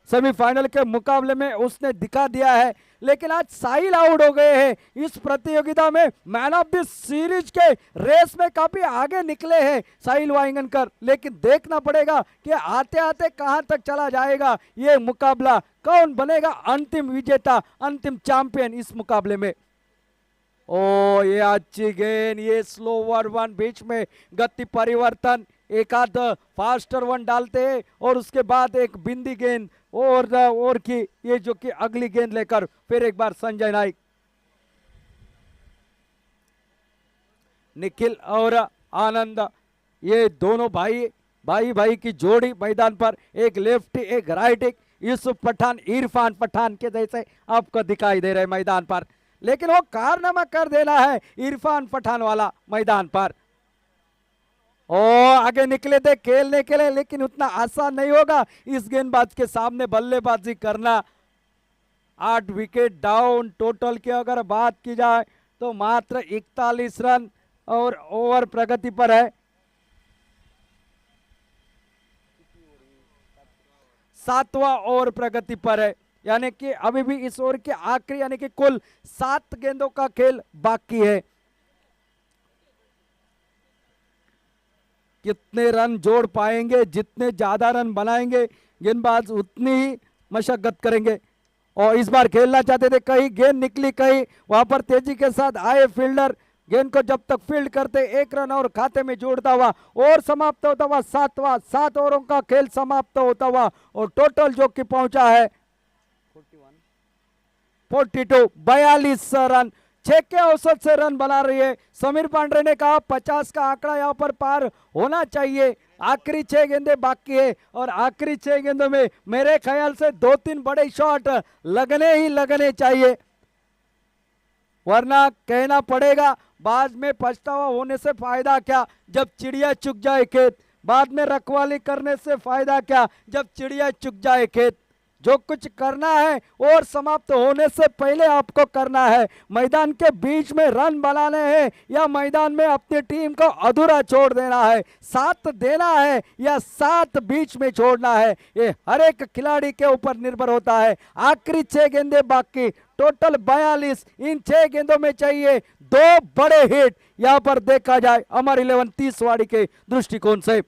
सेमीफाइनल के मुकाबले में उसने दिखा दिया है, लेकिन आज साहिल आउट हो गए हैं इस प्रतियोगिता में। मैन ऑफ द सीरीज के रेस में काफी आगे निकले हैं साहिल वाइंगनकर, लेकिन देखना पड़ेगा कि आते आते कहां तक चला जाएगा ये मुकाबला, कौन बनेगा अंतिम विजेता, अंतिम चैंपियन इस मुकाबले में। ओ ये अच्छी गेंद, ये स्लोवर वन, बीच में गति परिवर्तन, एक आध फास्टर वन डालते हैं और उसके बाद एक बिंदी गेंद और की, ये जो कि अगली गेंद लेकर फिर एक बार संजय नाइक। निखिल और आनंद, ये दोनों भाई की जोड़ी मैदान पर, एक लेफ्ट एक राइट, एक यूसुफ पठान इरफान पठान के जैसे आपको दिखाई दे रहे मैदान पर, लेकिन वो कारनामा कर देना है इरफान पठान वाला मैदान पर। ओ आगे निकले थे खेलने के लिए, लेकिन उतना आसान नहीं होगा इस गेंदबाज के सामने बल्लेबाजी करना। 8 विकेट डाउन। टोटल की अगर बात की जाए तो मात्र 41 रन और ओवर प्रगति पर है। 7वां ओवर प्रगति पर है, यानी कि अभी भी इस ओवर के आखिरी यानी कि कुल 7 गेंदों का खेल बाकी है। कितने रन जोड़ पाएंगे, जितने ज्यादा रन बनाएंगे गेंदबाज उतनी ही मशक्कत करेंगे। और इस बार खेलना चाहते थे, कहीं गेंद निकली, कहीं वहां पर तेजी के साथ आए फील्डर, गेंद को जब तक फील्ड करते 1 रन और खाते में जोड़ता हुआ और समाप्त होता हुआ 7 ओवरों का खेल समाप्त होता हुआ और टोटल जो कि पहुंचा है 42 रन। 6 के औसत से रन बना रही है। समीर पांडे ने कहा 50 का आंकड़ा यहां पर पार होना चाहिए। आखिरी 6 गेंदें बाकी है और आखिरी 6 गेंदों में मेरे ख्याल से 2-3 बड़े शॉट लगने ही लगने चाहिए, वरना कहना पड़ेगा बाद में पछतावा होने से फायदा क्या जब चिड़िया चुग जाए खेत। बाद में रखवाली करने से फायदा क्या जब चिड़िया चुग जाए खेत। जो कुछ करना है और समाप्त होने से पहले आपको करना है। मैदान के बीच में रन बनाने हैं या मैदान में अपनी टीम को अधूरा छोड़ देना है, साथ देना है या साथ बीच में छोड़ना है, ये हर एक खिलाड़ी के ऊपर निर्भर होता है। आखिरी 6 गेंदें बाकी, टोटल 42। इन 6 गेंदों में चाहिए 2 बड़े हिट। यहां पर देखा जाए अमर 11 30 वाड़ी के दृष्टिकोण से।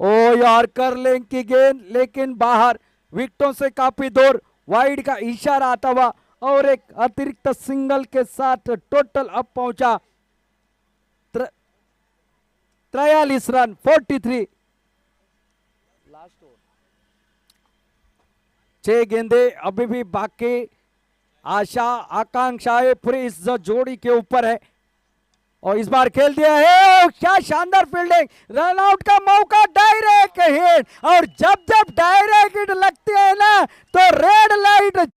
ओ यार, कर लें की गेंद लेकिन बाहर, विकेटों से काफी दूर, वाइड का इशारा आता हुआ और एक अतिरिक्त सिंगल के साथ टोटल अब पहुंचा 43 रन 43। 6 गेंदे अभी भी बाकी। आशा आकांक्षाएं पूरी इस जोड़ी के ऊपर है और इस बार खेल दिया है। क्या शानदार फील्डिंग, रन आउट का मौका, डायरेक्ट हिट। और जब जब डायरेक्ट हिट लगती है ना तो रेड लाइट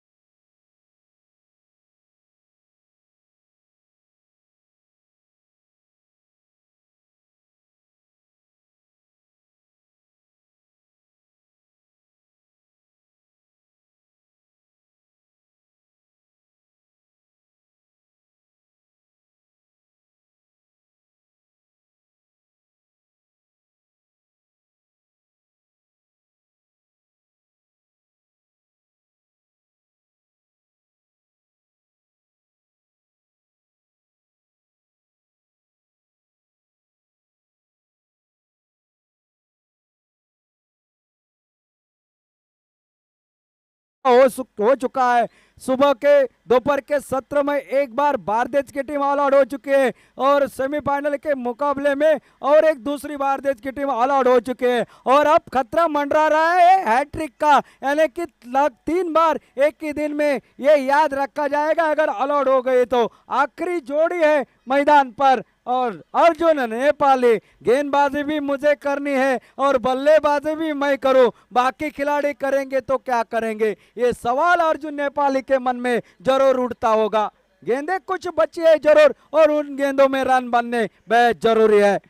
हो चुका है। सुबह के दोपहर के सत्र में एक बार भारदेश की टीम ऑल आउट हो चुकी है और सेमीफाइनल के मुकाबले में और एक दूसरी भारदेश की टीम ऑल आउट हो चुकी है और अब खतरा मंडरा रहा है हैट्रिक का, यानी कि 3 बार एक ही दिन में। ये याद रखा जाएगा अगर ऑल आउट हो गए तो। आखिरी जोड़ी है मैदान पर और अर्जुन नेपाली। गेंदबाजी भी मुझे करनी है और बल्लेबाजी भी मैं करूं, बाकी खिलाड़ी करेंगे तो क्या करेंगे, ये सवाल अर्जुन नेपाली के मन में जरूर उठता होगा। गेंदें कुछ बची है जरूर और उन गेंदों में रन बनने बेहद जरूरी है।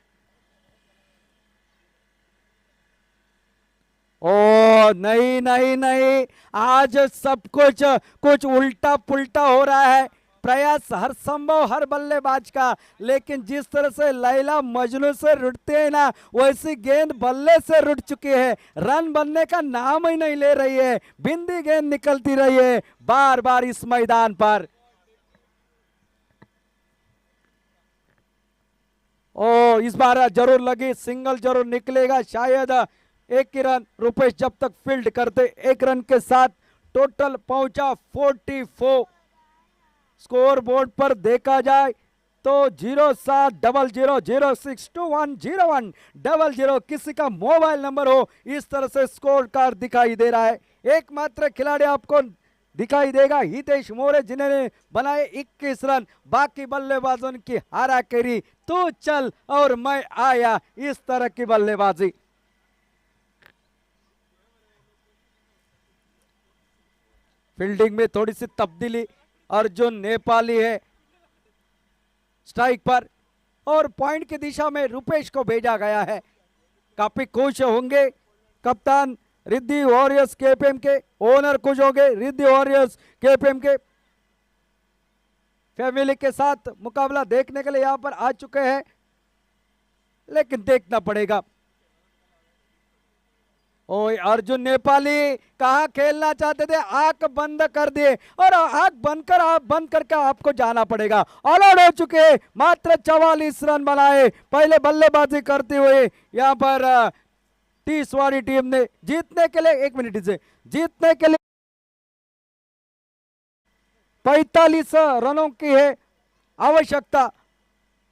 ओ नहीं नहीं नहीं, आज सब कुछ उल्टा पुल्टा हो रहा है। प्रयास हर संभव हर बल्लेबाज का, लेकिन जिस तरह से लैला मजनू से रुटते हैं ना, वैसी गेंद बल्ले से रुट चुकी है। रन बनने का नाम ही नहीं ले रही है, बिंदी गेंद निकलती रही है बार बार इस मैदान पर। ओ इस बार जरूर लगी, सिंगल जरूर निकलेगा शायद। 1 ही रन, रुपेश जब तक फील्ड करते 1 रन के साथ टोटल पहुंचा 44। स्कोर बोर्ड पर देखा जाए तो 070006210100 किसी का मोबाइल नंबर हो, इस तरह से स्कोर कार्ड दिखाई दे रहा है। एकमात्र खिलाड़ी आपको दिखाई देगा हितेश मोरे, जिन्होंने बनाए 21 रन। बाकी बल्लेबाजों की हाराकेरी, तू चल और मैं आया, इस तरह की बल्लेबाजी। फील्डिंग में थोड़ी सी तब्दीली, अर्जुन नेपाली है स्ट्राइक पर और पॉइंट की दिशा में रुपेश को भेजा गया है। काफी खुश होंगे कप्तान रिद्धि वॉरियर्स केपीएम के ओनर खुश हो गए। रिद्धि वॉरियर्स केपीएम के फैमिली के साथ मुकाबला देखने के लिए यहां पर आ चुके हैं, लेकिन देखना पड़ेगा। ओए अर्जुन नेपाली कहा खेलना चाहते थे, आंख बंद कर दिए और आंख बंद करके आपको जाना पड़ेगा। ऑल आउट हो चुके, मात्र 44 रन बनाए। पहले बल्लेबाजी करते हुए यहां पर टी टीम ने जीतने के लिए 1 मिनट से जीतने के लिए 45 रनों की है आवश्यकता।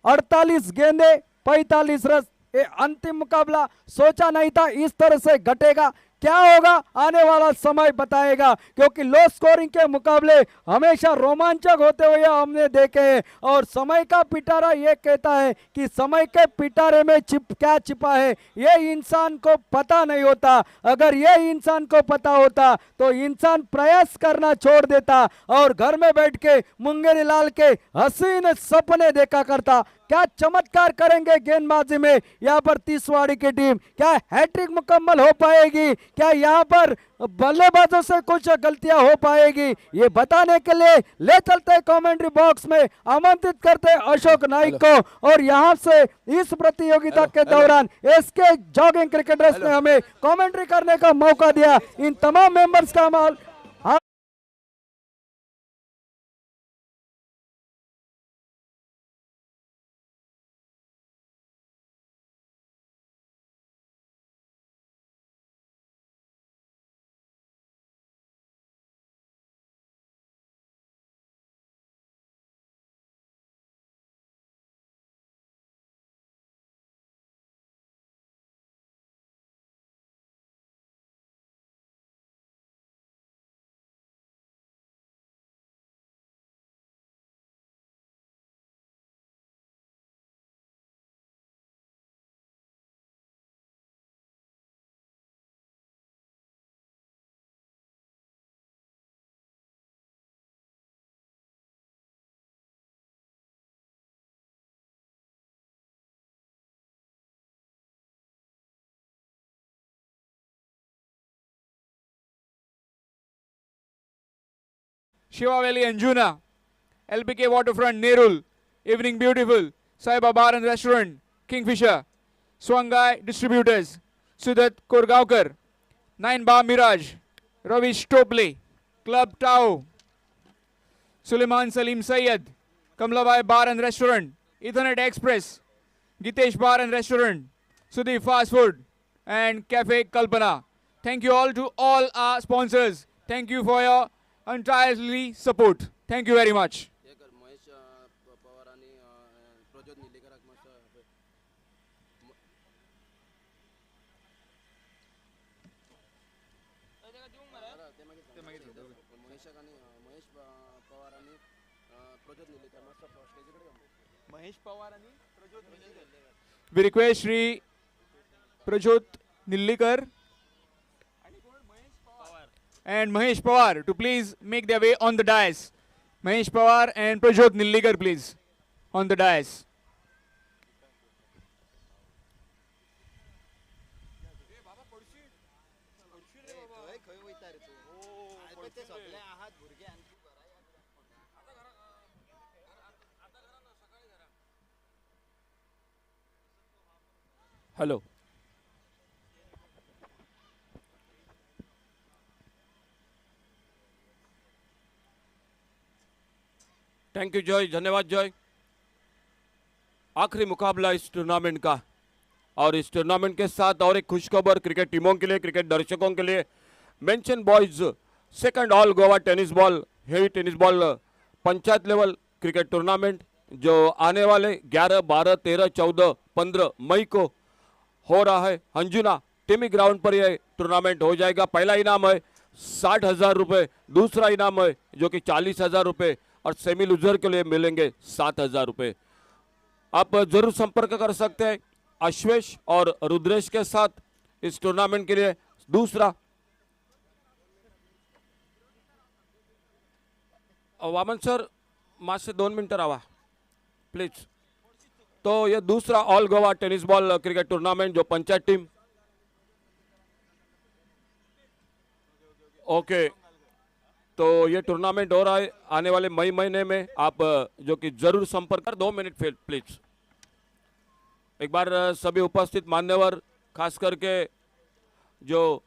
48 गेंदे 45 रन। ये अंतिम मुकाबला सोचा नहीं था इस तरह से घटेगा। क्या होगा आने वाला समय बताएगा, क्योंकि लो स्कोरिंग के मुकाबले हमेशा रोमांचक होते हुए हमने देखे हैं। और समय का पिटारा ये कहता है कि समय के पिटारे में क्या छिपा है ये इंसान को पता नहीं होता। अगर ये इंसान को पता होता तो इंसान प्रयास करना छोड़ देता और घर में बैठ के मुंगेरी लाल के हसीन सपने देखा करता। क्या चमत्कार करेंगे गेंदबाजी में यहाँ पर तीसवाड़ी की टीम? क्या हैट्रिक मुकम्मल हो पाएगी? क्या यहाँ पर बल्लेबाजों से कुछ गलतियां हो पाएगी? ये बताने के लिए ले चलते हैं कमेंट्री बॉक्स में, आमंत्रित करते हैं अशोक नाइक को। और यहाँ से इस प्रतियोगिता के दौरान एसके जॉगिंग क्रिकेटर्स ने हमें कमेंट्री करने का मौका दिया। इन तमाम मेंबर्स का Shiva Valley Anjuna, LBK Waterfront Nerul, Evening Beautiful, Saiba Bar and Restaurant, Kingfisher, Swangai Distributors, Sudat Korgaukar, 9 Bar Mirage, Ravi Stople, Club Tao, Suleiman Salim Syed, Kamlabai Bar and Restaurant, Ethernet Express, Gitesh Bar and Restaurant, Sudeep Fast Food, and Cafe Kalpana. Thank you all to all our sponsors. Thank you for your entirely support. Thank you very much. We request Shri Prajot Nillikar and Mahesh Pawar to please make their way on the dais. Mahesh Pawar and Prajot Nillikar, please, on the dais. Hello, thank you Joy, धन्यवाद जॉय। आखिरी मुकाबला इस टूर्नामेंट का, और इस टूर्नामेंट के साथ और एक खुशखबर क्रिकेट टीमों के लिए, क्रिकेट दर्शकों के लिए। Mention boys second all Goa tennis ball heavy tennis ball panchayat level cricket tournament जो आने वाले 11, 12, 13, 14, 15 मई को हो रहा है अंजुना टिमी ग्राउंड पर यह टूर्नामेंट हो जाएगा। पहला इनाम है 60,000 रुपये, दूसरा इनाम है जो कि 40,000 रुपये, और सेमी लूजर के लिए मिलेंगे 7,000 रुपये। आप जरूर संपर्क कर सकते हैं अश्वेश और रुद्रेश के साथ इस टूर्नामेंट के लिए। दूसरा वामन सर मासे 2 मिनटं राहा प्लीज। तो ये दूसरा all Goa tennis ball cricket tournament जो पंचायत टीम ओके, तो ये टूर्नामेंट हो रहा है आने वाले मई महीने में, आप जो कि जरूर संपर्क कर। 2 मिनट फिर प्लीज। एक बार सभी उपस्थित मान्यवर, खास करके जो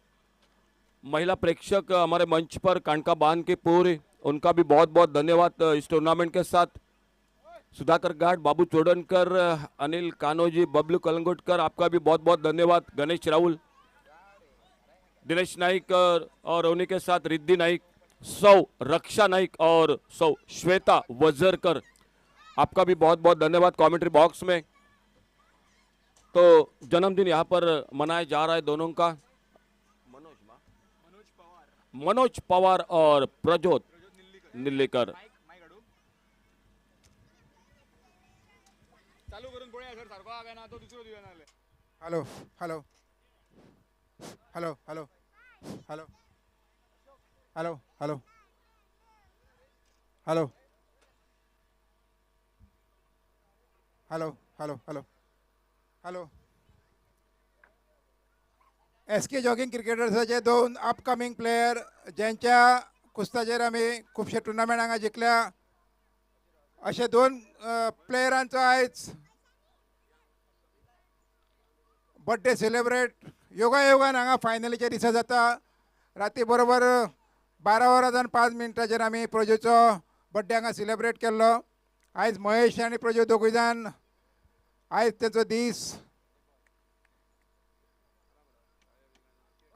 महिला प्रेक्षक हमारे मंच पर कानका बांध के पूरे, उनका भी बहुत बहुत धन्यवाद। इस टूर्नामेंट के साथ सुधाकर घाट, बाबू चोडनकर, अनिल कानोजी, बबलू कलंगुटकर, आपका भी बहुत बहुत धन्यवाद। गणेश राहुल, दिनेश नाइक और उन्हीं के साथ रिद्धि नाइक, सौ रक्षा नाइक और सौ श्वेता वजरकर, आपका भी बहुत बहुत धन्यवाद कमेंट्री बॉक्स में। तो जन्मदिन यहाँ पर मनाया जा रहा है दोनों का, मनोज पवार और Prajyot Nillekar. Hello hello hello hello hello hello hello hello hello hello hello hello SK jogging क्रिकेटर्साचे दोन अपकमिंग प्लेयर ज्यांच्या कुस्ताचेर आमी खुबशे टुर्नामेंट हांगा जिखल्या, अशे दोन प्लेयरांचो आयज बर्थडे सेलिब्रेट योगायोगान हांगा फायनलीच्या दिसा जाता। राती बरोबर 12:05 आमी प्रज्योतचो बर्थडे हांगा सेलिब्रेट केल्लो। आयज महेश आनी प्रज्योत दोगूय जाण आयज तेचो दीस,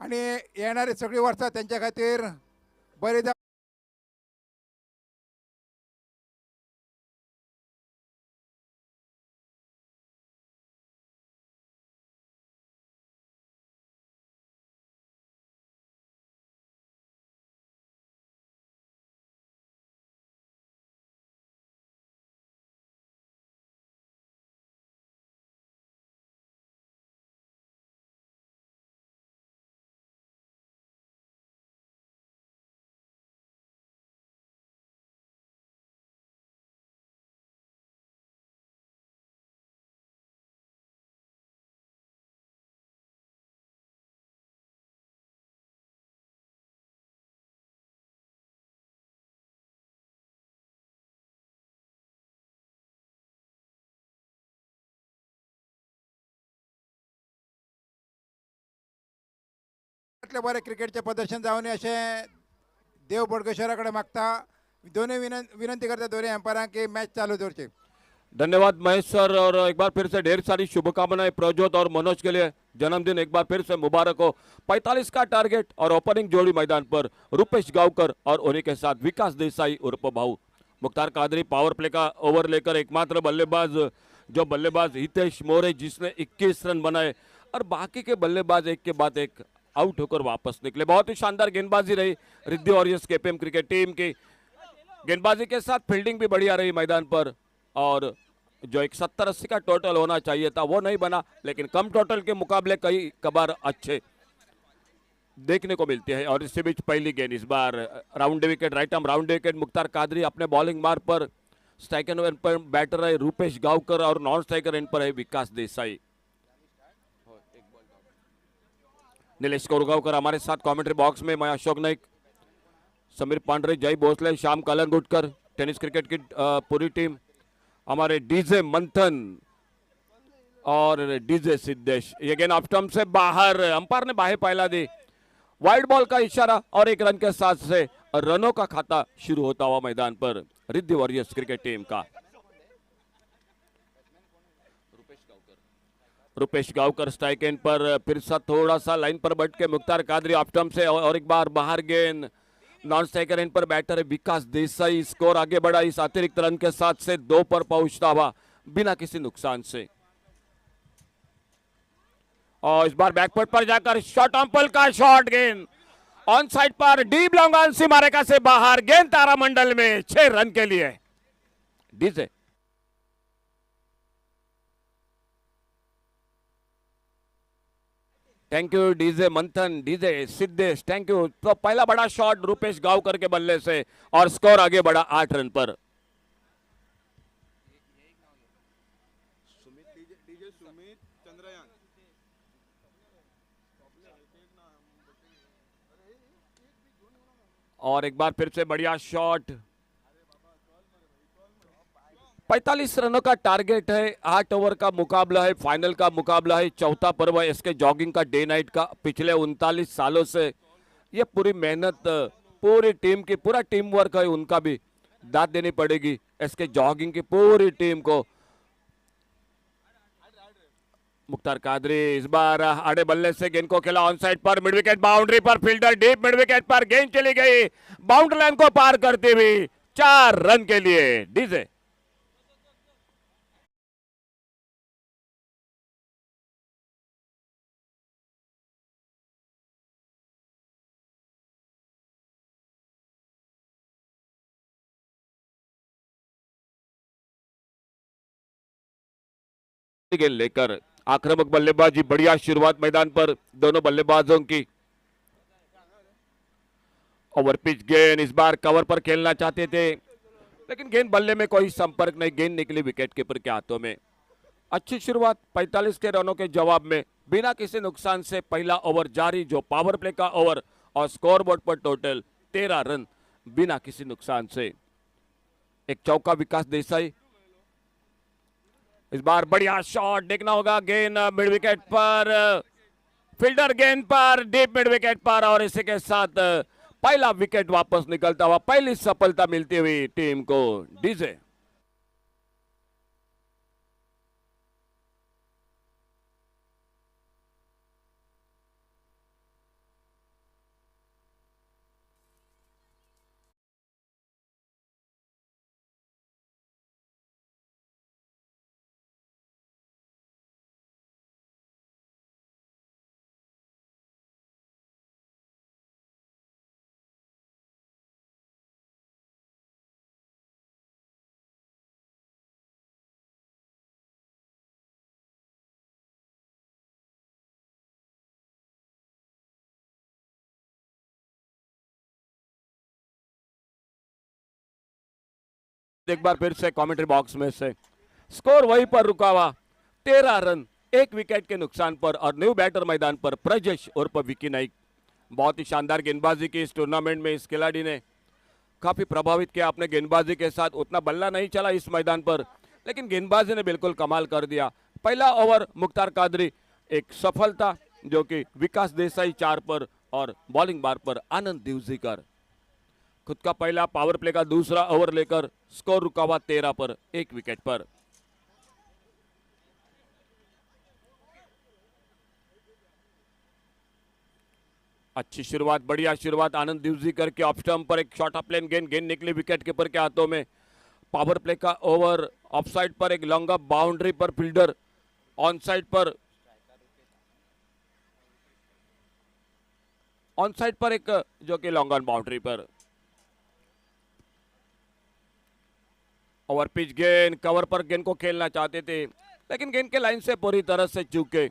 आनी येणारी सगळीं वर्सां तेंच्या खातीर बरी जावं। बरे क्रिकेटचे प्रदर्शन जावनी अशें देव बोडगेश्वरा कडेन मागता। दोनों विनंती करता दोनों एम्पायरांक की मैच चालू दवरची। धन्यवाद महेश सर, और एक बार फिर से ढेर सारी शुभकामनाएं प्रज्योत और मनोज के लिए। जन्मदिन एक बार फिर से मुबारक हो। 45 का टारगेट और ओपनिंग जोड़ी मैदान पर रूपेश गांवकर और उन्हीं के साथ विकास देसाई उर्फ भाऊ। मुख्तार कादरी पावर प्ले का ओवर लेकर एकमात्र बल्लेबाज, जो बल्लेबाज हितेश मोरे जिसने 21 रन बनाए, और बाकी के बल्लेबाज एक के बाद एक आउट होकर वापस निकले। बहुत ही शानदार गेंदबाजी रही Riddhi warriors KPM cricket team की। गेंदबाजी के साथ फील्डिंग भी बढ़िया रही मैदान पर, और जो एक 70-80 का टोटल होना चाहिए था वो नहीं बना, लेकिन कम टोटल के मुकाबले कई कबार अच्छे देखने को मिलते हैं। और इसी बीच पहली गेंद इस बार round wicket, right arm round wicket. Mukhtar Qadri अपने बॉलिंग मार्ग पर, स्ट्राइकर एंड पर बैटर है रूपेश गांवकर और नॉन स्ट्राइकर एंड पर है विकास देसाई। नीलेश कोरगावकर हमारे साथ कमेंट्री बॉक्स में, मैं अशोक नाइक, समीर पांडरे, जय भोसले, श्याम कलंगुटकर, टेनिस क्रिकेट की पूरी टीम, हमारे डीजे मंथन और डीजे सिद्धेश। ये गेंद ऑफ स्टंप से बाहर, अंपायर ने बाहें पहला दी, वाइड बॉल का इशारा और एक रन के साथ से रनों का खाता शुरू होता हुआ मैदान पर रिद्धि वॉरियर्स क्रिकेट टीम का। रूपेश गांवकर स्ट्राइक एंड पर, फिर से थोड़ा सा लाइन पर बैठ के मुख्तार कादरी ऑफ स्टंप से, और एक बार बाहर गेंद। नॉन स्ट्राइकर एंड पर बैटर है विकास देसाई। स्कोर आगे बढ़ा इस अतिरिक्त रन के साथ से 2 पर पहुंचता हुआ बिना किसी नुकसान से। और इस बार बैकफुट पर जाकर शॉर्ट ऑन पुल का शॉट, गेंद ऑन साइड पर डीप लॉन्ग ऑन सी मारेका से बाहर, गेंद तारामंडल में 6 रन के लिए। डीजे थैंक यू, डीजे मंथन, डीजे सिद्धेश, थैंक यू। तो पहला बड़ा शॉट रूपेश गांवकर के बल्ले से, और स्कोर आगे बढ़ा 8 रन पर। और एक बार फिर से बढ़िया शॉट। 45 रनों का टारगेट है, 8 ओवर का मुकाबला है, फाइनल का मुकाबला है, चौथा पर्व है इसके जॉगिंग का डे नाइट का। पिछले 39 सालों से ये पूरी मेहनत, पूरी टीम की, पूरा टीम वर्क है, उनका भी दाद देनी पड़ेगी इसके जॉगिंग की पूरी टीम को। मुख्तार कादरी इस बार आड़े बल्ले से गेंद को खेला ऑन साइड पर, मिड विकेट बाउंड्री पर, फील्डर डीप मिड विकेट पर, गेंद चली गई बाउंड्री लाइन को पार करते हुए 4 रन के लिए डीजे। गेंद लेकर आक्रामक बल्लेबाजी, बढ़िया शुरुआत मैदान पर दोनों बल्लेबाजों की। ओवर पिच गेंद, इस बार कवर पर खेलना चाहते थे लेकिन गेंद बल्ले में कोई संपर्क नहीं, गेंद निकली विकेट कीपर के हाथों में। अच्छी शुरुआत 45 के रनों के जवाब में बिना किसी नुकसान से पहला ओवर जारी, जो पावर प्ले का ओवर, और स्कोरबोर्ड पर टोटल 13 रन बिना किसी नुकसान से। एक चौका विकास देसाई, इस बार बढ़िया शॉट, देखना होगा गेंद मिड विकेट पर, फील्डर गेंद पर, डीप मिड विकेट पर, और इसी के साथ पहला विकेट वापस निकलता हुआ, पहली सफलता मिलती हुई टीम को। डीजे एक बार फिर से कमेंट्री बॉक्स में से स्कोर वहीं पर रुका हुआ, 13 रन 1 विकेट के नुकसान पर, और न्यू बैटर मैदान पर प्रजेश उर्फ विकी नाइक। बहुत ही शानदार गेंदबाजी की इस टूर्नामेंट में इस खिलाड़ी ने, काफी प्रभावित किया अपने गेंदबाजी के साथ। उतना बल्ला नहीं चला इस मैदान पर, लेकिन गेंदबाजी ने बिल्कुल कमाल कर दिया। पहला ओवर मुख्तार कादरी एक सफलता, जो कि विकास देसाई 4 पर, और बॉलिंग बार पर आनंद दिवजीकर। खुद का पहला पावर प्ले का दूसरा ओवर लेकर स्कोर रुका हुआ 13 पर 1 विकेट पर। अच्छी शुरुआत, बढ़िया शुरुआत आनंद दिवजीकर के ऑफ स्टंप पर एक शॉर्ट ऑफ लेन गेंद, गेंद निकली विकेट कीपर के हाथों में। पावर प्ले का ओवर, ऑफ साइड पर एक लॉन्ग ऑफ बाउंड्री पर फील्डर, ऑन साइड पर एक जो कि लॉन्ग ऑन बाउंड्री पर। ओवर पिच गेंद, कवर पर गेंद को खेलना चाहते थे लेकिन गेंद के लाइन से पूरी तरह से चूक गए।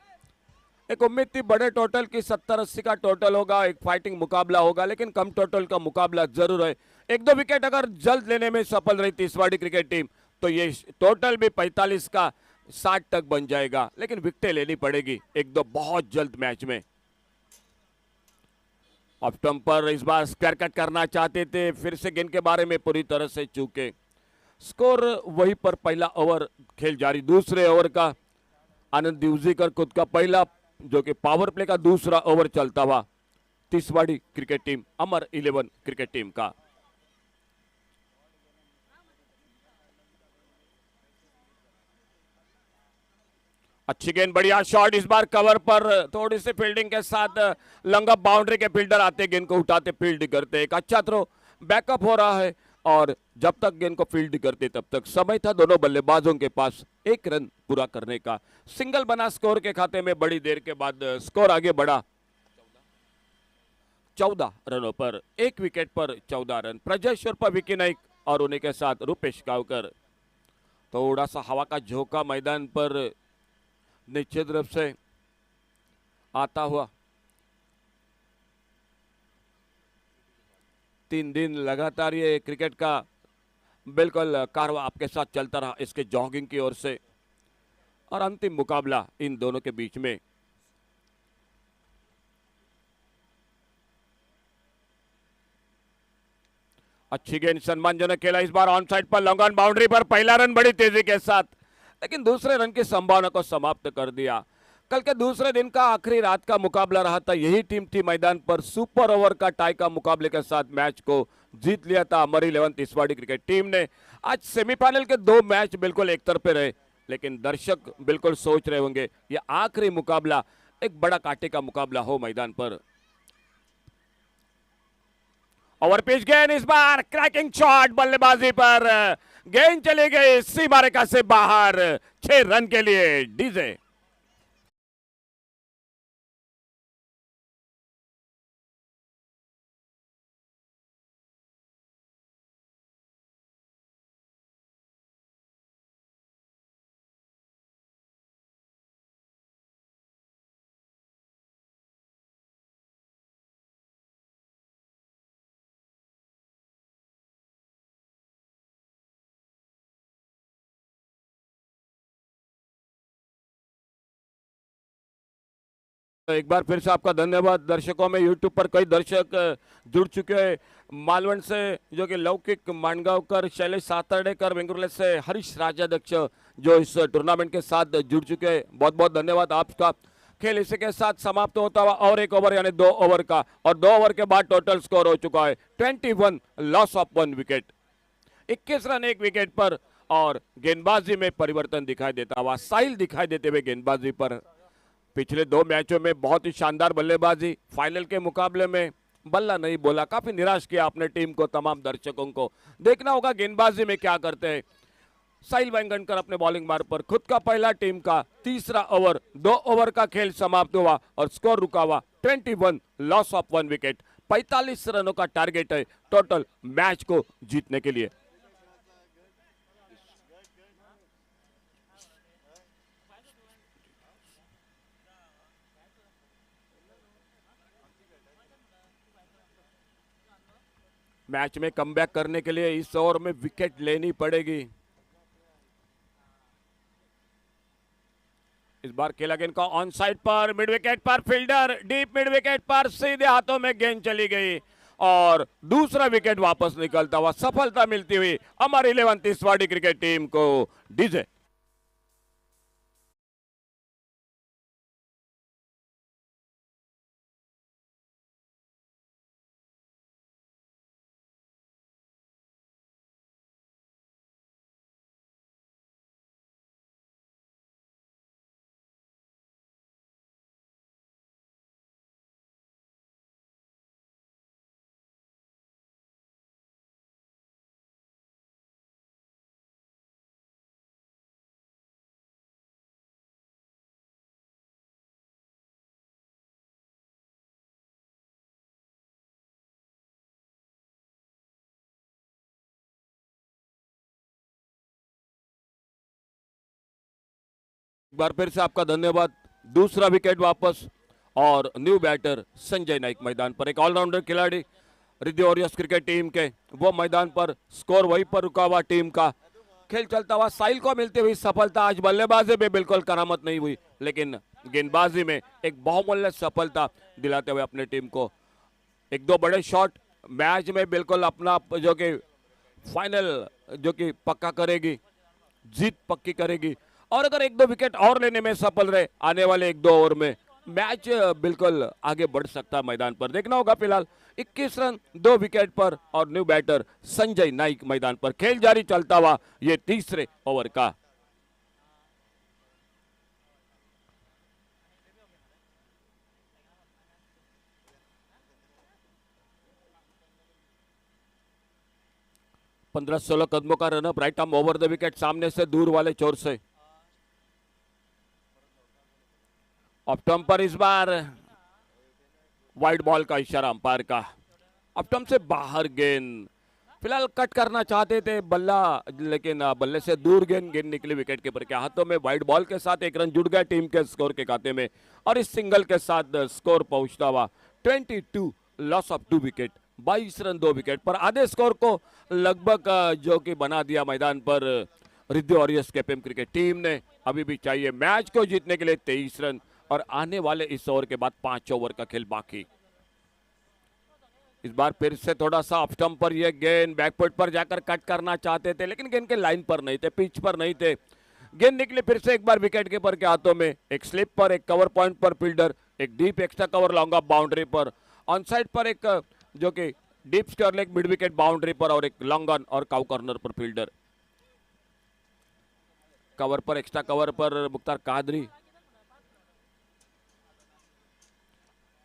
एक उम्मीद थी बड़े टोटल की, 70-80 का टोटल होगा, एक फाइटिंग मुकाबला होगा, लेकिन कम टोटल का मुकाबला जरूर है। 1-2 विकेट अगर जल्द लेने में सफल रही तिसवाड़ी क्रिकेट टीम तो ये टोटल भी 45 का 60 तक बन जाएगा, लेकिन विकेटें लेनी पड़ेगी 1-2 बहुत जल्द मैच में। ऑफ स्टंप पर इस बार स्क्वायर कट करना चाहते थे, फिर से गेंद के बारे में पूरी तरह से चूके। स्कोर वहीं पर, पहला ओवर खेल जारी। दूसरे ओवर का आनंद दिवजीकर खुद का पहला, जो कि पावर प्ले का दूसरा ओवर चलता हुआ तिसवाड़ी क्रिकेट टीम, अमर 11 क्रिकेट टीम का। अच्छी गेंद, बढ़िया शॉट, इस बार कवर पर थोड़ी सी फील्डिंग के साथ लंगा बाउंड्री के फील्डर आते, गेंद को उठाते, फील्ड करते। एक अच्छा थ्रो बैकअप हो रहा है, और जब तक गेंद को फील्ड करते तब तक समय था दोनों बल्लेबाजों के पास 1 रन पूरा करने का। सिंगल बना स्कोर के खाते में, बड़ी देर के बाद स्कोर आगे बढ़ा 14 रनों पर, 1 विकेट पर 14 रन। प्रजेश उर्फ विकी नाइक और उन्हीं के साथ रूपेश गावकर। थोड़ा सा हवा का झोंका मैदान पर निश्चित रूप से आता हुआ। 3 दिन लगातार ये क्रिकेट का बिल्कुल कारवा आपके साथ चलता रहा इसके जॉगिंग की ओर से, और अंतिम मुकाबला इन दोनों के बीच में। अच्छी गेंद सम्मानजनक खेला इस बार ऑन साइड पर लॉन्ग ऑन बाउंड्री पर पहला रन बड़ी तेजी के साथ, लेकिन दूसरे रन की संभावना को समाप्त कर दिया। कल के दूसरे दिन का आखिरी रात का मुकाबला रहा था, यही टीम थी मैदान पर सुपर ओवर का टाई का मुकाबले के साथ मैच को जीत लिया था अमर 11 तिसवाड़ी क्रिकेट टीम ने। आज सेमीफाइनल के 2 मैच बिल्कुल एक तरफे रहे, लेकिन दर्शक बिल्कुल सोच रहे होंगे ये आखिरी मुकाबला एक बड़ा कांटे का मुकाबला हो मैदान पर। ओवर पिच गेंद इस बार क्रैकिंग शॉट, बल्लेबाजी पर गेंद चली गई सीमा रेखा से बाहर, 6 रन के लिए डीजे। तो एक बार फिर से आपका धन्यवाद दर्शकों में यूट्यूब पर कई दर्शक जुड़ चुके हैं। मालवण से जो कि लौकिक मानगांवकर, शैलेश सातर्डेकर, वेंगुर्ले से हरीश राजाध्यक्ष जो इस टूर्नामेंट के साथ जुड़ चुके हैं, बहुत बहुत धन्यवाद आपका। खेल इसी के साथ समाप्त होता हुआ और एक ओवर यानी 2 ओवर का, और 2 ओवर के बाद टोटल स्कोर हो चुका है 21, loss of 1 wicket, 21 run 1 wicket पर। और गेंदबाजी में परिवर्तन दिखाई देता हुआ, साहिल दिखाई देते हुए गेंदबाजी पर। पिछले 2 मैचों में बहुत ही शानदार बल्लेबाजी, फाइनल के मुकाबले में बल्ला नहीं बोला, काफी निराश किया अपने टीम को, तमाम दर्शकों को। देखना होगा गेंदबाजी में क्या करते हैं साहिल वेंगणकर अपने बॉलिंग मार्ग पर। खुद का पहला, टीम का तीसरा ओवर, 2 ओवर का खेल समाप्त हुआ और स्कोर रुका हुआ 21, लॉस ऑफ 1 विकेट। 45 रनों का टारगेट है टोटल मैच को जीतने के लिए। मैच में कमबैक करने के लिए इस ओवर में विकेट लेनी पड़ेगी। इस बार खेला गेंद का ऑन साइड पर, मिड विकेट पर, फील्डर डीप मिड विकेट पर, सीधे हाथों में गेंद चली गई और दूसरा विकेट वापस निकलता हुआ, सफलता मिलती हुई अमर 11 तिसवाड़ी क्रिकेट टीम को। डीजे एक बार फिर से आपका धन्यवाद। दूसरा विकेट वापस और न्यू बैटर संजय नाइक मैदान पर, एक ऑलराउंडर खिलाड़ी रिद्धि वॉरियर्स क्रिकेट टीम के, वो मैदान पर। स्कोर वहीं पर रुका हुआ टीम का। खेल चलता हुआ साहिल को मिलती हुई सफलता। आज बल्लेबाजी में बिल्कुल करामत नहीं हुई, लेकिन गेंदबाजी में एक बहुमूल्य सफलता दिलाते हुए अपने टीम को 1-2 बड़े शॉट मैच में बिल्कुल अपना जो कि फाइनल जो कि पक्का करेगी, जीत पक्की करेगी। और अगर 1-2 विकेट और लेने में सफल रहे आने वाले 1-2 ओवर में, मैच बिल्कुल आगे बढ़ सकता है मैदान पर। देखना होगा फिलहाल 21 रन 2 विकेट पर और न्यू बैटर संजय नाइक मैदान पर। खेल जारी चलता हुआ ये तीसरे ओवर का। पंद्रह 16 कदमों का run up, right arm over the wicket, सामने से दूर वाले चोर से। ऑफ स्टंप पर इस बार वाइड बॉल का इशारा अंपायर का। ऑफ स्टंप से बाहर गेंद, फिलहाल कट करना चाहते थे बल्ला, लेकिन बल्ले से दूर गेंद निकली विकेट कीपर के हाथों में। वाइड बॉल के साथ 1 रन जुड़ गया टीम के स्कोर के खाते में और इस सिंगल के साथ स्कोर पहुंचता हुआ 22, loss of 2 wicket, 22 run 2 wicket पर। आधे स्कोर को लगभग जो कि बना दिया मैदान पर Riddhi warriors KPM cricket team ने। अभी भी चाहिए मैच को जीतने के लिए 23 रन और आने वाले इस ओवर के बाद 5 ओवर का खेल बाकी। इस बार फिर से थोड़ा सा ऑफ स्टंप पर ये गेंद बैकफुट पर जाकर कट करना चाहते थे, लेकिन गेंद के लाइन पर नहीं थे, पिच पर नहीं थे। गेंद निकले फिर से एक बार विकेट कीपर के हाथों में। एक स्लिप पर, एक कवर पॉइंट पर फील्डर, एक deep extra cover long off boundary पर, ऑन साइड पर एक जो कि डीप स्टर्लेग मिड विकेट बाउंड्री पर, और एक लॉन्ग ऑन और काउ कॉर्नर पर फील्डर। कवर पर, एक्स्ट्रा कवर पर मुख्तार कादरी।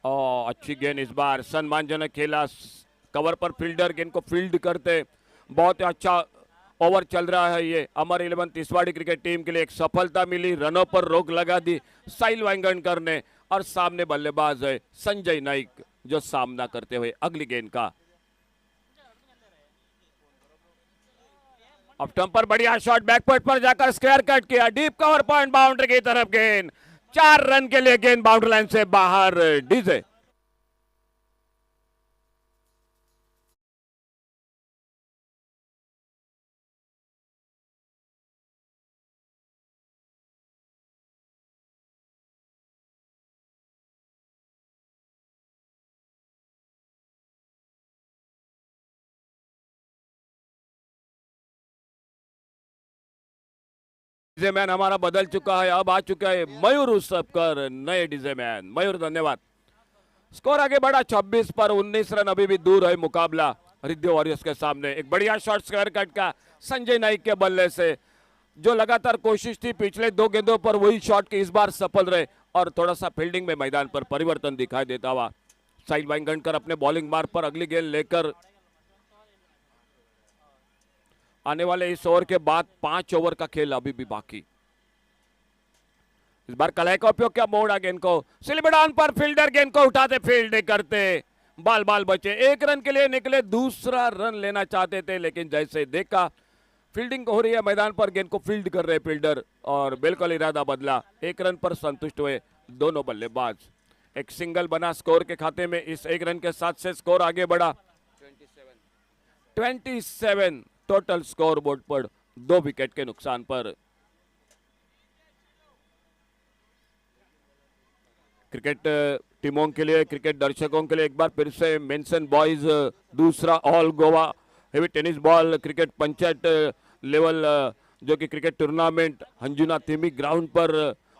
अच्छी गेंद इस बार, सम्मानजनक खेला। कवर पर फील्डर गेंद को फील्ड करते, बहुत अच्छा ओवर चल रहा है ये अमर 11 तिसवाड़ी क्रिकेट टीम के लिए। एक सफलता मिली, रनों पर रोक लगा दी साहिल वांगणकर ने, और सामने बल्लेबाज है संजय नाइक जो सामना करते हुए अगली गेंद का। अब स्टंप पर बढ़िया शॉट, बैकफुट पर जाकर स्क्वायर कट किया, डीप कवर पॉइंट बाउंड्री की तरफ गेंद। 4 रन के लिए गेंद बाउंड्री लाइन से बाहर। डीजे डीजे मैन हमारा बदल चुका है, अब आ चुका है मयूर उसपकर, नए डीजे मैन। मयूर धन्यवाद। स्कोर आगे बढ़ा 26 पर 19 रन, अभी भी दूर है मुकाबला रिद्धि वॉरियर्स के सामने। एक बढ़िया शॉट स्क्वायर कट का संजय नाइक के बल्ले से, जो लगातार कोशिश थी पिछले 2 गेंदों पर वही शॉट की इस बार सफल रहे, और थोड़ा सा फील्डिंग में मैदान पर परिवर्तन दिखाई देता हुआ साहिल वांगणकर अपने बॉलिंग मार्ग पर अगली गेंद लेकर आने वाले इस ओवर के बाद 5 ओवर का खेल अभी भी बाकी। इस बार कलाई का उपयोग क्या, मोड़ा गेंद को स्लिप डाउन पर फील्डर गेंद को उठाते, फील्ड करते, बाल बाल बचे। 1 रन के लिए निकले, दूसरा रन लेना चाहते थे, लेकिन जैसे देखा फील्डिंग हो रही है मैदान पर, गेंद को फील्ड कर रहे फील्डर, और बिल्कुल इरादा बदला। 1 रन पर संतुष्ट हुए दोनों बल्लेबाज। एक सिंगल बना स्कोर के खाते में। इस 1 रन के साथ से स्कोर आगे बढ़ा 27 टोटल स्कोर बोर्ड पर, 2 विकेट के नुकसान पर। क्रिकेट टीमों के लिए, क्रिकेट दर्शकों के लिए एक बार फिर से मेंशन बॉयज दूसरा all Goa heavy tennis ball cricket panchayat level जो कि क्रिकेट टूर्नामेंट हंजुना थिमी ग्राउंड पर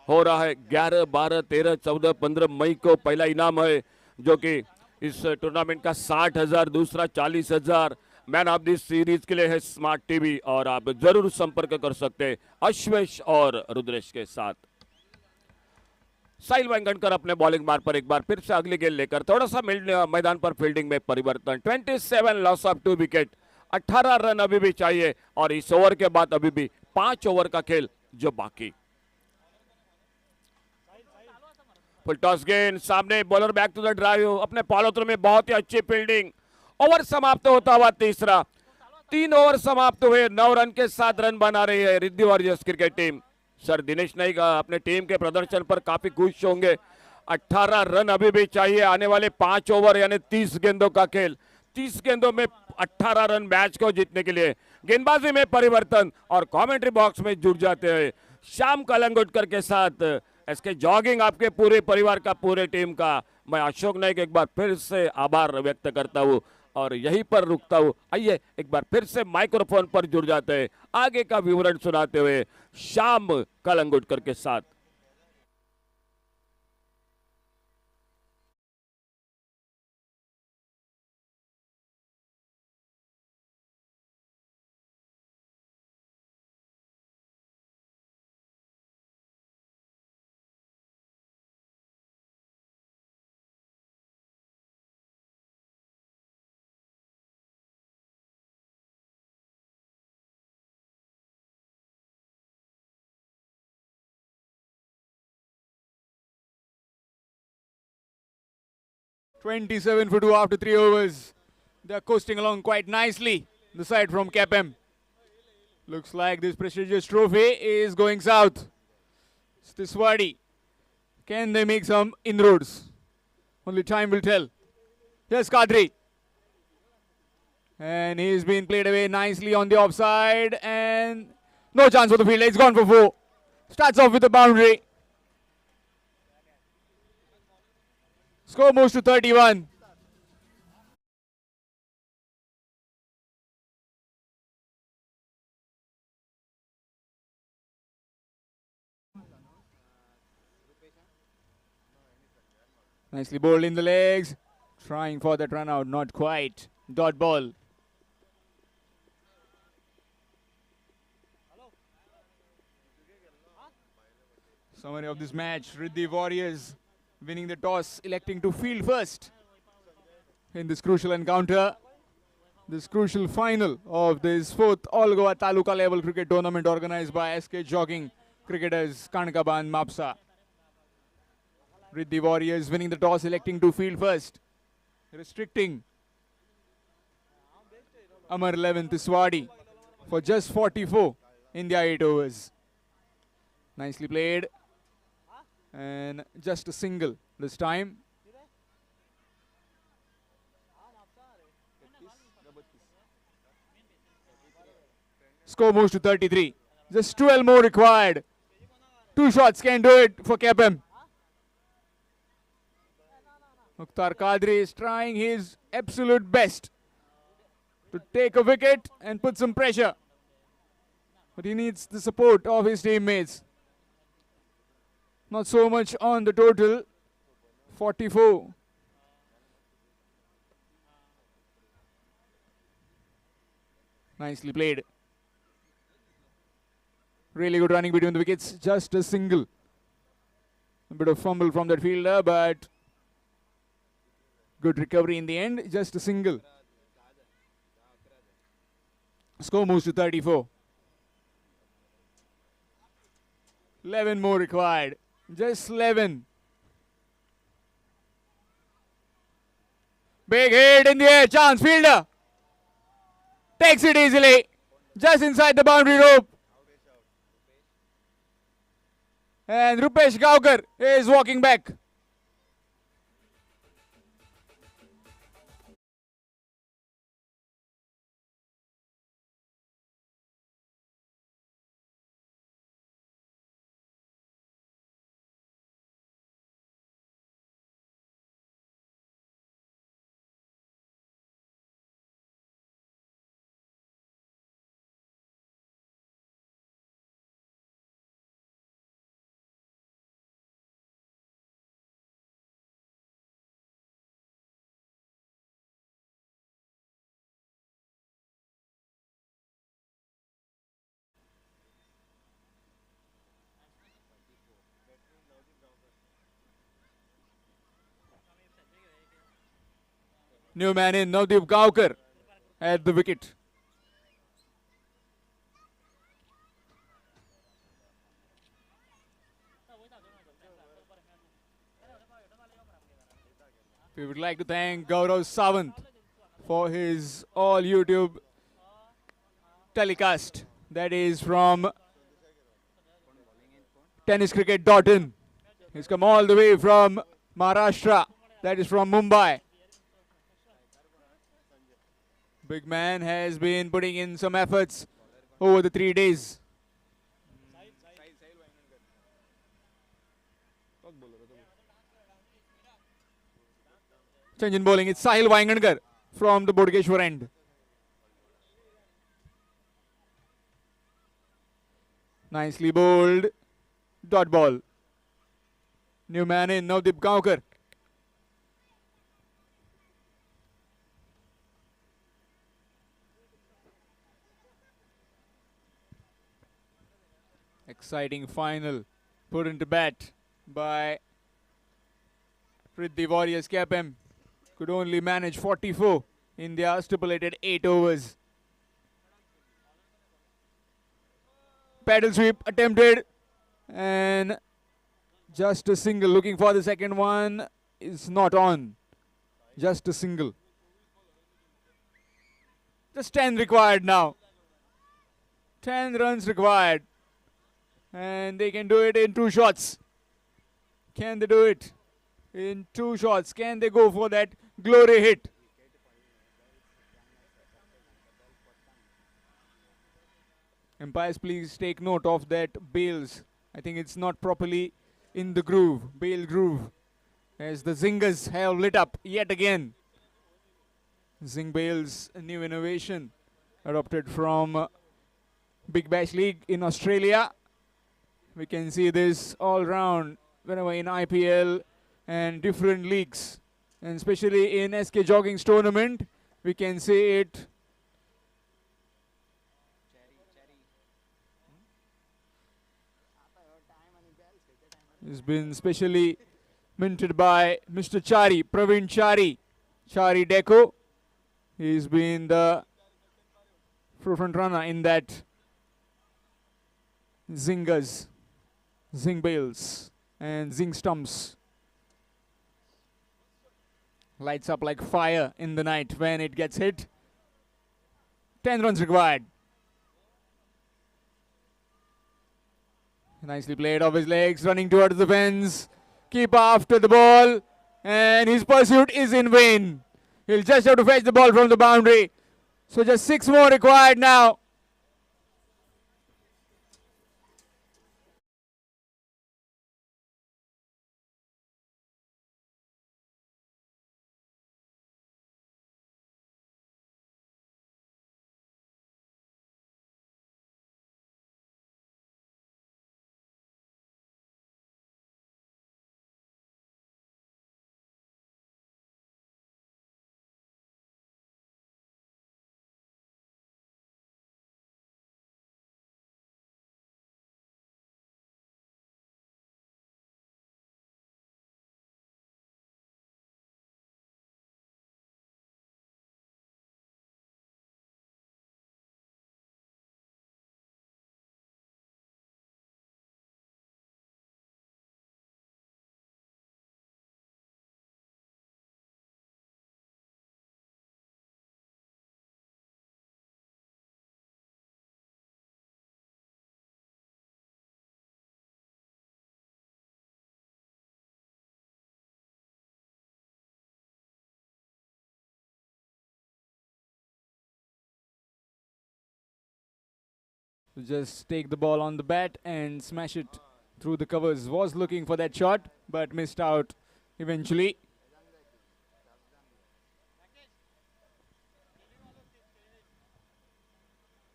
हो रहा है। 11, 12, 13, 14, 15 मई को पहला इनाम है, जो कि इस टूर्नामेंट का 60,000, दूसरा 40,000। मैन ऑफ दिस सीरीज के लिए है स्मार्ट टीवी, और आप जरूर संपर्क कर सकते हैं अश्वेश और रुद्रेश के साथ। साहिल वांगणकर अपने बॉलिंग मार्ग पर एक बार फिर से अगली गेंद लेकर थोड़ा सा मैदान पर फील्डिंग में परिवर्तन। 27 लॉस ऑफ 2 विकेट, 18 रन अभी भी चाहिए, और इस ओवर के बाद अभी भी 5 ओवर का खेल जो बाकी। फुल टॉस गेंद सामने, bowler back to the drive, अपने पालोत्र में बहुत ही अच्छी फील्डिंग। ओवर समाप्त होता हुआ तीसरा। 3 ओवर समाप्त हुए, 9 रन के 7 रन बना रही है Riddhi warriors cricket team. Sir Dinesh Naik अपने टीम के प्रदर्शन पर काफी खुश होंगे। 18 रन अभी भी चाहिए, आने वाले 5 ओवर यानी 30 गेंदों का खेल। 30 गेंदों में 18 रन मैच को जीतने के लिए गेंदबाजी में परिवर्तन, और कमेंट्री बॉक्स में जुड़ जाते हैं श्याम कलंगुटकर के साथ। इसके जॉगिंग आपके पूरे परिवार का, पूरे टीम का मैं अशोक नाइक एक बार फिर से आभार व्यक्त करता हूं, और यहीं पर रुकता हूं। आइए एक बार फिर से माइक्रोफोन पर जुड़ जाते हैं आगे का विवरण सुनाते हुए श्याम कलंगुटकर के साथ। $27 for 2 after 3 overs. They're coasting along quite nicely. The side from KPM. Looks like this prestigious trophy is going south. Tiswadi. Can they make some inroads? Only time will tell. Here's Kadri. And he's been played away nicely on the offside. And no chance for the field. It's gone for 4. Starts off with the boundary. Score moves to 31. Nicely bowled in the legs. Trying for that run out, not quite. Dot ball. Summary of this match. Riddhi Warriors winning the toss, electing to field first in this crucial encounter. This crucial final of this 4th All Goa Taluka level cricket tournament organized by SK Jogging cricketers Kankaban Mapsa. Riddhi Warriors winning the toss, electing to field first, restricting Amar 11 Tiswadi for just 44 in their 8 overs. Nicely played, and just a single this time. Score moves to 33. Just 12 more required. 2 shots can do it for KPM. Mukhtar Qadri is trying his absolute best to take a wicket and put some pressure. But he needs the support of his teammates. Not so much on the total. 44. Nicely played. Really good running between the wickets. Just a single. A bit of fumble from that fielder, but good recovery in the end. Just a single. Score moves to 34. 11 more required. Just 11. Big hit in the air. Chance. Fielder takes it easily. Just inside the boundary rope. And Rupesh Gaukar is walking back. New man in, Navdeep Gaukar at the wicket. We would like to thank Gaurav Sawant for his all YouTube telecast. That is from tenniscricket.in. He's come all the way from Maharashtra. That is from Mumbai. Big man has been putting in some efforts over the 3 days. Change in bowling. It's Sahil Vaingankar from the Bodkeshwar end. Nicely bowled. Dot ball. New man in, Navdeep Gaukar. Exciting final put into bat by Riddhi Warriors. KPM could only manage 44 in their stipulated 8 overs. Paddle sweep attempted and just a single. Looking for the second one is not on. Just a single. Just 10 required now. 10 runs required. And they can do it in 2 shots. Can they do it in 2 shots? Can they go for that glory hit? Umpires, please take note of that Bales. I think it's not properly in the groove. Bale groove. As the zingers have lit up yet again. Zing Bale's new innovation adopted from Big Bash League in Australia. We can see this all round whenever in IPL and different leagues, and especially in SK Jogging's tournament, we can see it. It's been specially minted by Mr. Chari, Praveen Chari, Chari Deco. He's been the front runner in that zingers, zing bales, and zing stumps. Lights up like fire in the night when it gets hit. 10 runs required. Nicely played off his legs, running towards the fence. Keeper after the ball, and his pursuit is in vain. He'll just have to fetch the ball from the boundary. So just 6 more required now. Just take the ball on the bat and smash it through the covers. Was looking for that shot, but missed out eventually.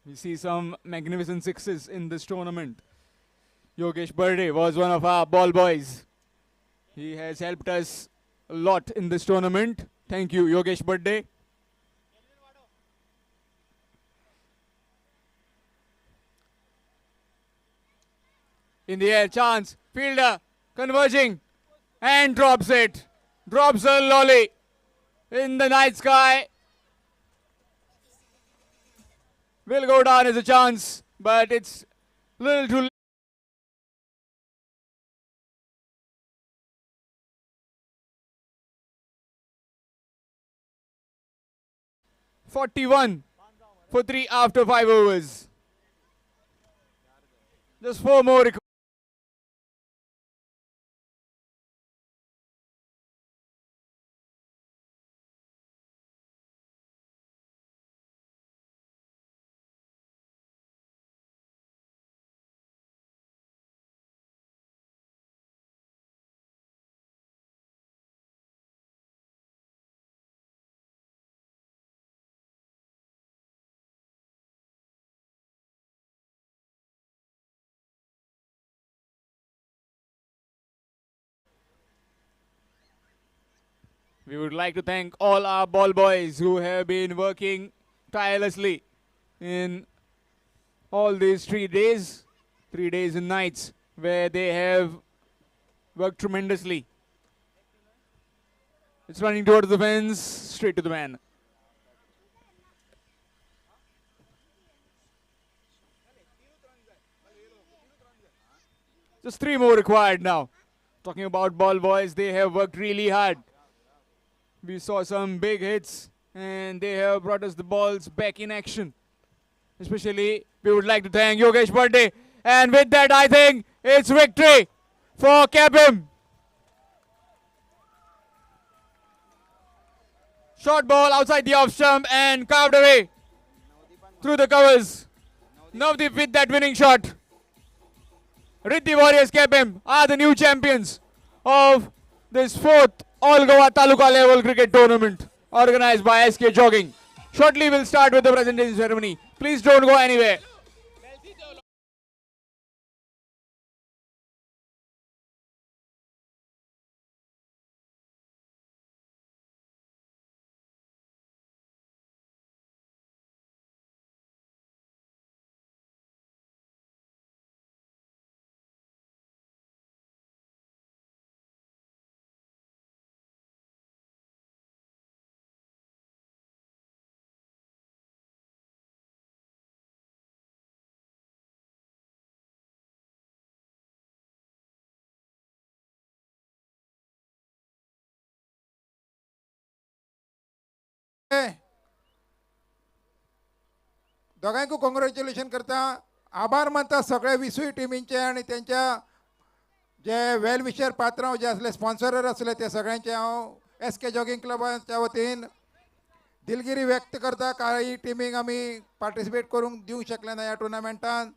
We see some magnificent sixes in this tournament. Yogesh Burde was one of our ball boys. He has helped us a lot in this tournament. Thank you, Yogesh Burde. In the air, chance, fielder converging and drops it. Drops a lolly in the night sky. Will go down as a chance, but it's little too 41 for 3 after 5 overs. Just 4 more. We would like to thank all our ball boys who have been working tirelessly in all these 3 days and nights, where they have worked tremendously. It's running towards the fence, straight to the man. Just 3 more required now. Talking about ball boys, they have worked really hard. We saw some big hits, and they have brought us the balls back in action. Especially, we would like to thank Yogesh Burde. And with that, I think it's victory for Capim. Short ball outside the off stump and carved away through the covers. Navdeep with that winning shot. Riddhi Warriors Capim are the new champions of this 4th All Goa Taluka level cricket tournament organized by SK Jogging. Shortly we'll start with the presentation ceremony. Please don't go anywhere. दोगांयकू कॉंग्रॅच्युलेशन करता, आभार मानता सगळ्या 20 टिमींचे आणि त्यांच्या जे वेल विशर पात्रांव जे असले स्पॉन्सरर असले ते सगळ्यांचे हांव SK जॉगिंग क्लबाच्या वतीन दिलगिरी व्यक्त करता. काही टिमींक आमी पार्टिसिपेट करूंक दिवंक शकले ना ह्या टुर्नामेंटान.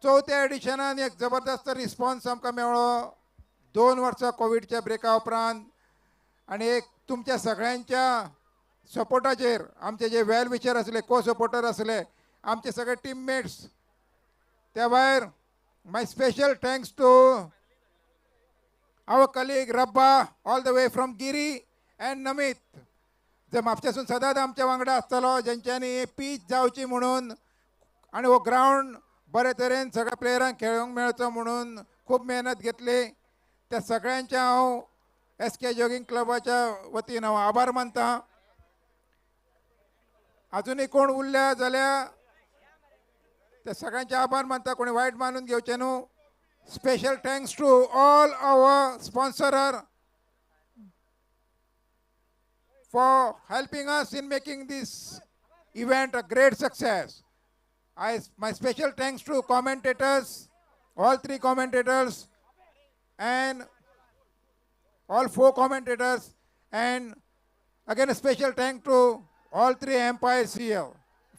चवथ्या एडिशनान एक जबरदस्त रिस्पॉन्स आमकां मेळ्ळो 2 वर्सां कोविडच्या ब्रेका उपरांत आणि एक तुमच्या सगळ्यांच्या सपोर्टाचेर आमचे जे वेल विशर असले को सपोर्टर असले आमचे सगळे टीममेट्स त्या भायर my special thanks to our colleague रब्बा all the way from Giri and Namit जे म्हापशेसून सदांच आमच्या वांगडा आसतलो ज्यांच्यांनी पीच जावची म्हणून आणि हो ग्रावंड बरे तरेन सगळ्या प्लेयरांक खेळूंक मेळचो म्हणून खूब मेहनत घेतली. त्या सगळ्यांचे हांव SK जॉगिंग क्लबाच्या वतीन हांव आभार मानता. अजूनही कोण उरल्या जाल्यार त्या सगळ्यांचे आभार मानता, कोणी वायट मानून घेवचे न्हू. Special thanks to all our sponsors for helping us in making this event a great success. My special thanks to commentators, all 3 commentators and all 4 commentators, and again a special thank to all 3 umpires here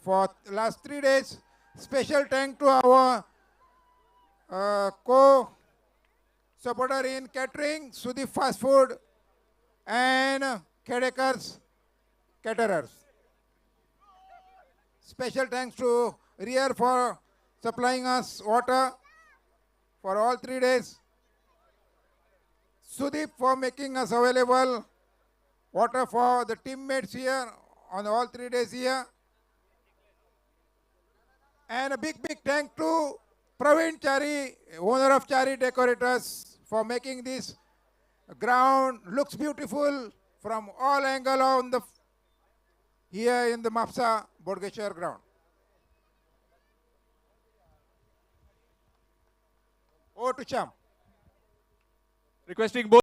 for last 3 days. Special thank to our co-supporter in catering, Sudeep Fast Food and Kedekars Caterers. Special thanks to Rear for supplying us water for all 3 days. Sudeep for making us available water for the teammates here on all 3 days here. And a big thank to Praveen Chari, owner of Chari Decorators, for making this ground looks beautiful from all angle on the here in the Mapsa Bodgeshwar ground. Over to Cham. Requesting both